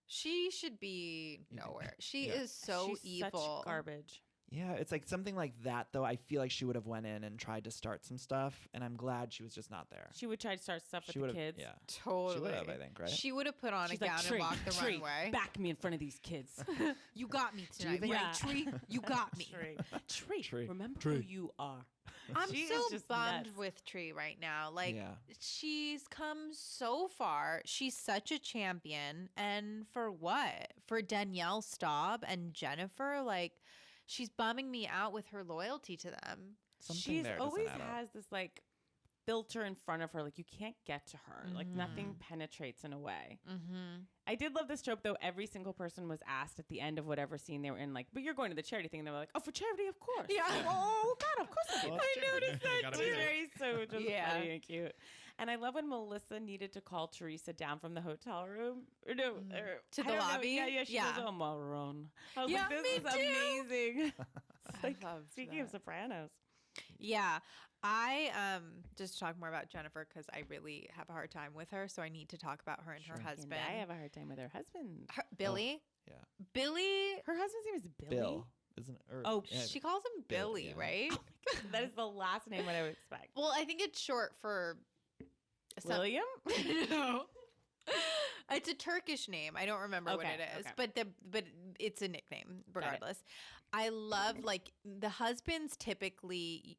She should be nowhere. She Yeah. is so She's evil. such garbage. Yeah, it's like something like that though. I feel like she would have went in and tried to start some stuff, and I'm glad she was just not there. She would try to start stuff with She the would've- kids. Yeah. Totally. She would have, I think, right? She would have put on She's a gown like, and walked the Tree, runway. back me in front of these kids. You got me Do you tonight, think- right, Yeah. Tree? You got me. Tree, remember Tree. who you are. I'm She so is just bummed nuts. with Tree right now. Like, Yeah. she's come so far. She's such a champion. And for what? For Danielle Staub and Jennifer? Like, she's bumming me out with her loyalty to them. Something She's there doesn't always add up. has this like filter in front of her, like you can't get to her. Like nothing penetrates in a way. Mm-hmm. I did love this trope though. Every single person was asked at the end of whatever scene they were in, like, but you're going to the charity thing. And they were like, oh, for charity, of course. Yeah. Oh God, of course I did. Well, I it's charity. noticed You that gotta too. be there. Very so just Yeah. funny and cute. And I love when Melissa needed to call Teresa down from the hotel room. Or no, or, To I the don't know. lobby? Yeah. She Yeah. goes, oh, Maroon. I was Yeah, like, this me is too. amazing. It's like, loved speaking of that. Sopranos. Yeah. I just to talk more about Jennifer because I really have a hard time with her. So I need to talk about her and her Sure. husband. And I have a hard time with her husband. Billy. Yeah. Billy. Her husband's name is Billy. Bill, isn't it? Or, Oh, yeah, She calls him Bill, Billy, yeah. right? That is the last name what I would expect. Well, I think it's short for William? No. It's a Turkish name. I don't remember what Okay, it is, okay. but it's a nickname Got it. regardless. I love like the husbands typically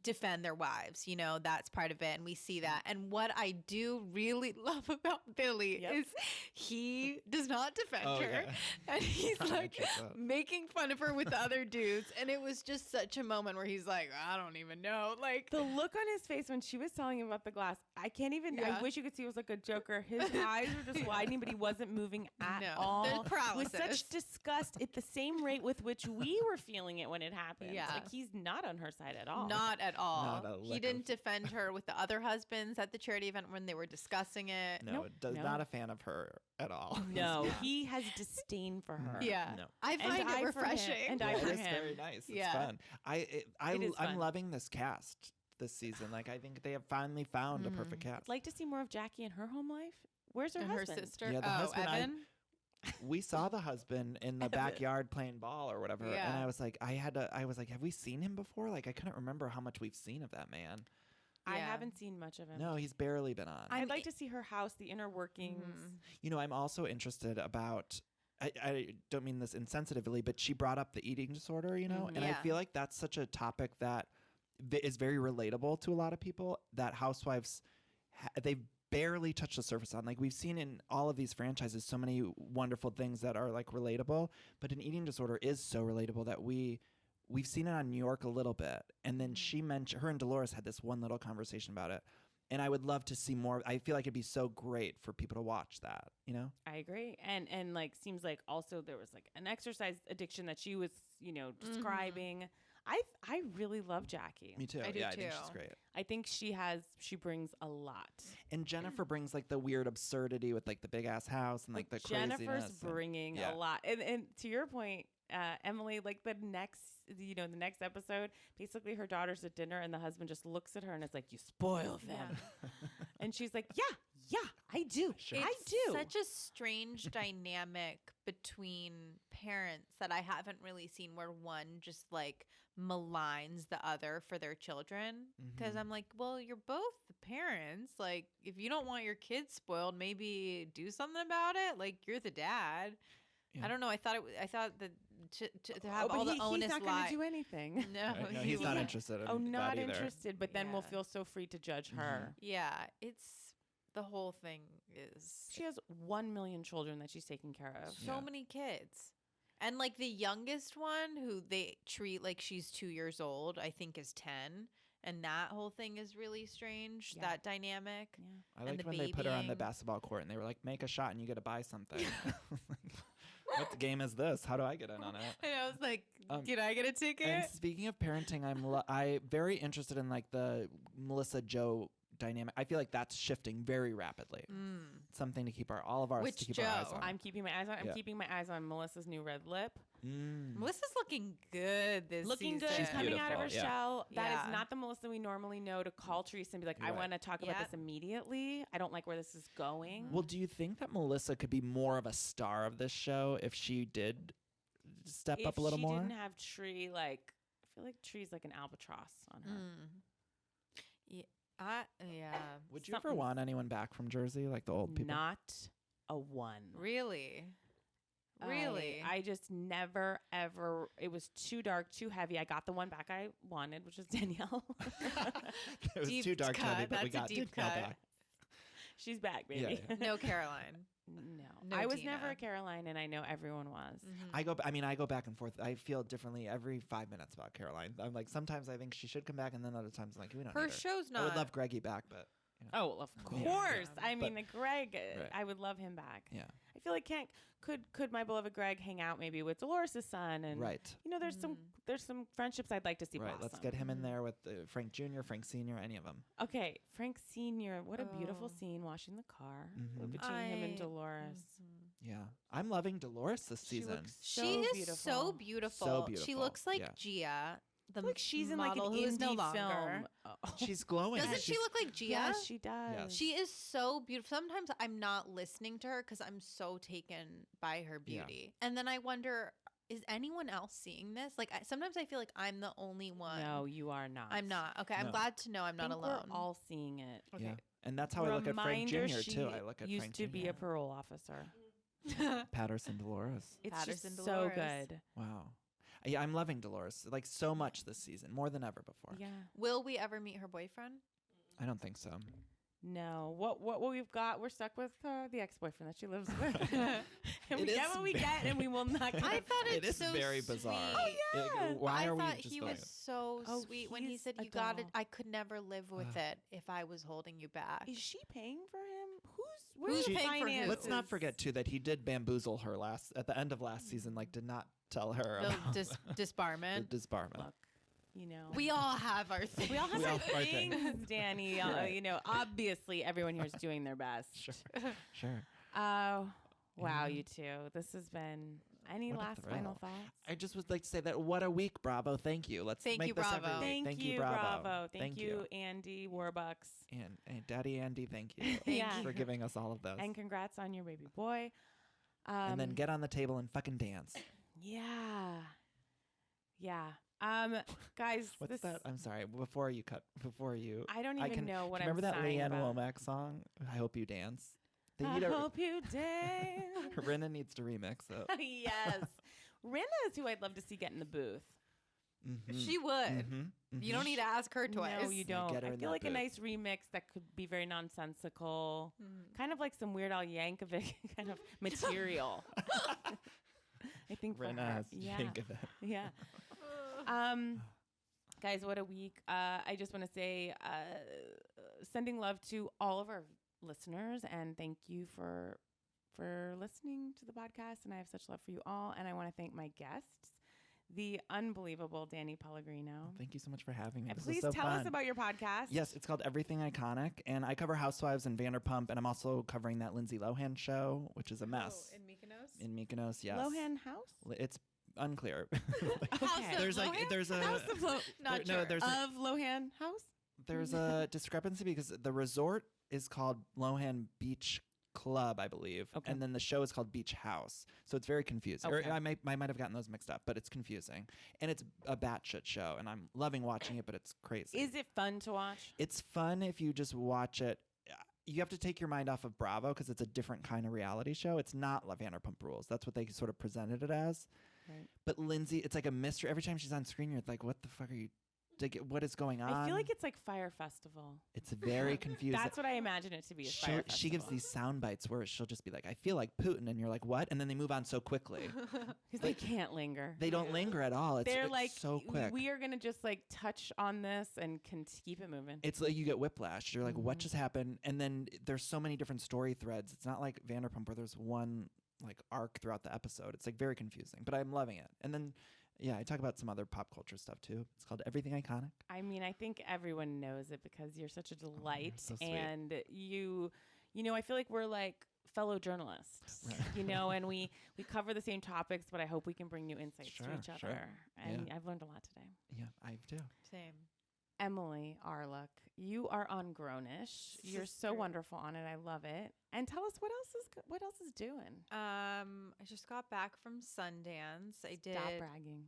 defend their wives, you know, that's part of it, and we see that. And what I do really love about Billy Yep. is he does not defend Oh, her, yeah. and he's like Check that. making fun of her with the other dudes, and it was just such a moment where he's like, I don't even know, like The look on his face when she was telling him about the glass, I can't even, Yeah. I wish you could see it was like a Joker. His eyes were just widening, but he wasn't moving at No, all. there's With paralysis. such disgust at the same rate with which we were feeling it when it happened. Yeah. Like he's not on her side at all. not Not at all. Not a He lick didn't of- defend her with the other husbands at the charity event when they were discussing it. No, Nope. not a fan of her at all. No, he has disdain for her. Yeah. No. I And find I it for him. refreshing. And Yeah, I it for is him. very nice. It's Yeah. fun. It is I'm fun. loving this cast this season. Like I think they have finally found a perfect cast. I'd like to see more of Jackie and her home life. Where's her And her husband? sister. Yeah, the husband, Evan. We saw the husband in the backyard playing ball or whatever, and Yeah. I was like, have we seen him before? Like I couldn't remember how much we've seen of that man. I Yeah. haven't seen much of him. No, he's barely been on. I'd like to see her house, the inner workings. You know, I'm also interested about. I don't mean this insensitively, but she brought up the eating disorder, you know, and I Yeah. feel like that's such a topic that is very relatable to a lot of people. That housewives, they've barely touched the surface on. Like we've seen in all of these franchises, so many wonderful things that are like relatable, but an eating disorder is so relatable that we've seen it on New York a little bit, and then she mentioned her and Dolores had this one little conversation about it. And I would love to see more. I feel like it'd be so great for people to watch that, you know? I agree. And like seems like also there was like an exercise addiction that she was, describing. I really love Jackie. Me too. I do I think too. she's great. I think she brings a lot. And Jennifer brings like the weird absurdity with like the big ass house and like the Jennifer's craziness. bringing yeah. a lot. And to your point, Emily, like the next episode, basically her daughter's at dinner and the husband just looks at her and is like, "You spoil them," and she's like, "Yeah, I do. I do." Such a strange dynamic between parents that I haven't really seen, where one just like maligns the other for their children. Because I'm like, well, you're both the parents. Like, if you don't want your kids spoiled, maybe do something about it. Like, you're the dad. Yeah. I don't know. I thought that to have all the onus he's not going to do anything. No, No, he's not interested in not that either. interested. But then we'll Yeah. feel so free to judge her. Yeah, it's the whole thing is She has 1 million children that she's taking care of. so Yeah. many kids. And like the youngest one, who they treat like she's 2 years old, I think is 10. And that whole thing is really strange, Yeah. that dynamic. Yeah. I And liked the when they put her on the babying. basketball court and they were like, make a shot and you get to buy something. What game is this? How do I get in on it? And I was like, Um, can I get a ticket? And speaking of parenting, I'm very interested in like the Melissa Joe dynamic. I feel like that's shifting very rapidly. Something to keep all of ours Which to keep our eyes Joe? on. I'm keeping my eyes on. I'm Yeah. keeping my eyes on Melissa's new red lip. Melissa's looking good this Looking season. good, She's coming out of her beautiful, yeah. shell. That Yeah. is not the Melissa we normally know to call Teresa and be like, I Right. want to talk about Yeah. this immediately. I don't like where this is going. Well, do you think that Melissa could be more of a star of this show if she did step if up a little she more? didn't have Tree, like, I feel like Tree's like an albatross on her. Yeah. Would you ever something- want anyone back from Jersey, like the old people? Not a one. Really? Really? I just never, ever, it was too dark, too heavy. I got the one back I wanted, which was Danielle. It was Deep too dark heavy, cut. but we That's a got deep Danielle cut. back. She's back, Yeah, baby. yeah. No Caroline. No. No I was Tina. never a Caroline, and I know everyone was. I go back and forth. I feel differently every 5 minutes about Caroline. I'm like, sometimes I think she should come back, and then other times I'm like, we don't Her need her. show's I not. would love Greggy back, but Oh, well, of Yeah. course. Yeah. I mean, Greg, Right. I would love him back. yeah, I feel like could my beloved Greg hang out maybe with Dolores' son? And right, there's some friendships I'd like to see right. blossom. Let's get him in there with Frank Jr., Frank Sr., any of them. Okay, Frank Sr. What a beautiful Oh. scene washing the car Mhm. between him and Dolores. Yeah, I'm loving Dolores this She season. looks She so is beautiful. so beautiful. So She beautiful, looks like yeah. Gia, the Like she's in like an model who is no indie longer. film. Oh. She's glowing. Doesn't she She's- look like Gia? Yeah, she does. Yes. She is so beautiful. Sometimes I'm not listening to her because I'm so taken by her Yeah. beauty. And then I wonder, is anyone else seeing this? Like, sometimes I feel like I'm the only one. No, you are not. I'm not. Okay, I'm No. glad to know I'm I not think alone. We're all seeing it. Yeah, and that's how I look at Frank Reminder, Jr. she too. I look at used Frank to Jr. be a parole officer. Patterson Dolores. It's Patterson just Dolores. so good. Wow. Yeah, I'm loving Dolores like so much this season, more than ever before. Yeah. Will we ever meet her boyfriend? I don't think so. No. What we've got, we're stuck with the ex-boyfriend that she lives with. And It we get is what we get, and we will not get I it. thought It it's is so very bizarre. sweet. yeah. Why I are we thought just he going? was so Oh, sweet when he he's said, a "You got it. doll. I could never live with it if I was holding you back." Is she paying for him? Who's Where's the paying for who? finances? Let's not forget too that he did bamboozle her at the end of last season. Like, did not tell her The about the disbarment. disbarment. Look, you know. We all have our things. We all have We our all have our things, things. Danny. Right. You know, obviously everyone here is doing their best. Sure. Wow, Yeah. you two. This has been. Any What a last thrill. final thoughts? I just would like to say that what a week, Bravo. Thank you. Let's Thank make you, this Bravo. every week. Thank you, Bravo. Thank you, Andy Warbucks. And Daddy Andy, thank you Yeah. for giving us all of those. And congrats on your baby boy. And then get on the table and fucking dance. Yeah. Guys, What's that? I'm sorry. Before you. I don't even know what I'm remember that sighing Leanne about. Womack song? I hope you dance. They I need a hope you dance. Rinna needs to remix it. Yes. Rinna is who I'd love to see get in the booth. Mm-hmm. She would. You don't need to ask her twice. No, you don't. get her I in feel that like a booth. nice remix that could be very nonsensical, kind of like some Weird Al Yankovic kind of material. I think for her. Rinna Yeah. Yankovic. Yeah. Guys, what a week. I just want to say sending love to all of our listeners and thank you for listening to the podcast. And I have such love for you all. And I want to thank my guests, the unbelievable Danny Pellegrino. Thank you so much for having me. And This please was so tell fun. us about your podcast. Yes, it's called Everything Iconic, and I cover Housewives and Vanderpump, and I'm also covering that Lindsay Lohan show, which is a mess. in Mykonos? In Mykonos, yes. Lohan House? It's unclear. Okay. there's a House of Not no, sure. there's a, of Lohan House? there's a discrepancy because the resort is called Lohan Beach Club, I believe, Okay. and then the show is called Beach House. So it's very confusing. Okay. Or I might have gotten those mixed up, but it's confusing, and it's a batshit show, and I'm loving watching it, but it's crazy. Is it fun to watch? It's fun if you just watch it. You have to take your mind off of Bravo because it's a different kind of reality show. It's not La Vanderpump Rules. That's what they sort of presented it as. Right. But Lindsay, it's like a mystery. Every time she's on screen, you're like, what the fuck are you? Like, what is going on? I feel like it's like Fire Festival. It's very confusing. That's what I imagine it to be. Is Fire Festival. She gives these sound bites where she'll just be like, I feel like Putin. And you're like, what? And then they move on so quickly. Because they can't linger. They don't linger at all. They're it's like, so quick. we are going to just like touch on this and can keep it moving. It's like you get whiplash. You're like, what Mhm. just happened? And then there's so many different story threads. It's not like Vanderpump where there's one like arc throughout the episode. It's like very confusing, but I'm loving it. And then, yeah, I talk about some other pop culture stuff too. It's called Everything Iconic. I mean, I think everyone knows it because you're such a delight. so sweet. And you know, I feel like we're like fellow journalists, Right. you know, and we cover the same topics, but I hope we can bring new insights to each Sure. other. And I've learned a lot today. Yeah, I do. Same. Emily Arlook, you are on Grownish. You're so Sister. wonderful on it. I love it. And tell us what else is doing. I just got back from Sundance. I did. Stop bragging.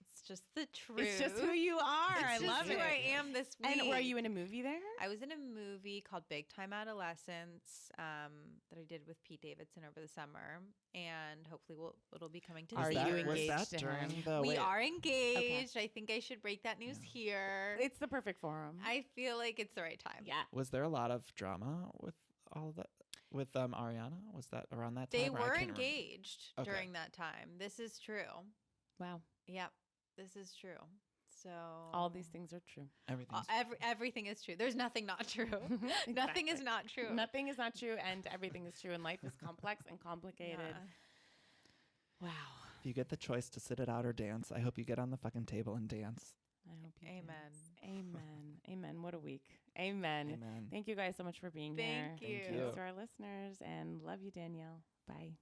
It's just the truth. It's just who you are. It's I just love who it. I am this week. And were you in a movie there? I was in a movie called Big Time Adolescence that I did with Pete Davidson over the summer, and hopefully it'll be coming to Are you theaters. engaged Was that to during him? the We wait, are engaged. I think I should break that news here. It's the perfect forum. I feel like it's the right time. yeah. Was there a lot of drama with all that with Ariana? Was that around that time? They Or I were can't remember. engaged Okay. during that time. This is true. Wow. Yep, this is true. So All these things are true. Everything's everything is true. There's nothing not true. Nothing is Exactly. not true. Nothing is not true, and everything is true, and life is complex and complicated. Yeah. Wow. If you get the choice to sit it out or dance, I hope you get on the fucking table and dance. I hope you Amen. dance. Amen. Amen. What a week. Amen. Amen. Thank you guys so much for being here. Thank you. Thanks to our listeners, and love you, Danielle. Bye.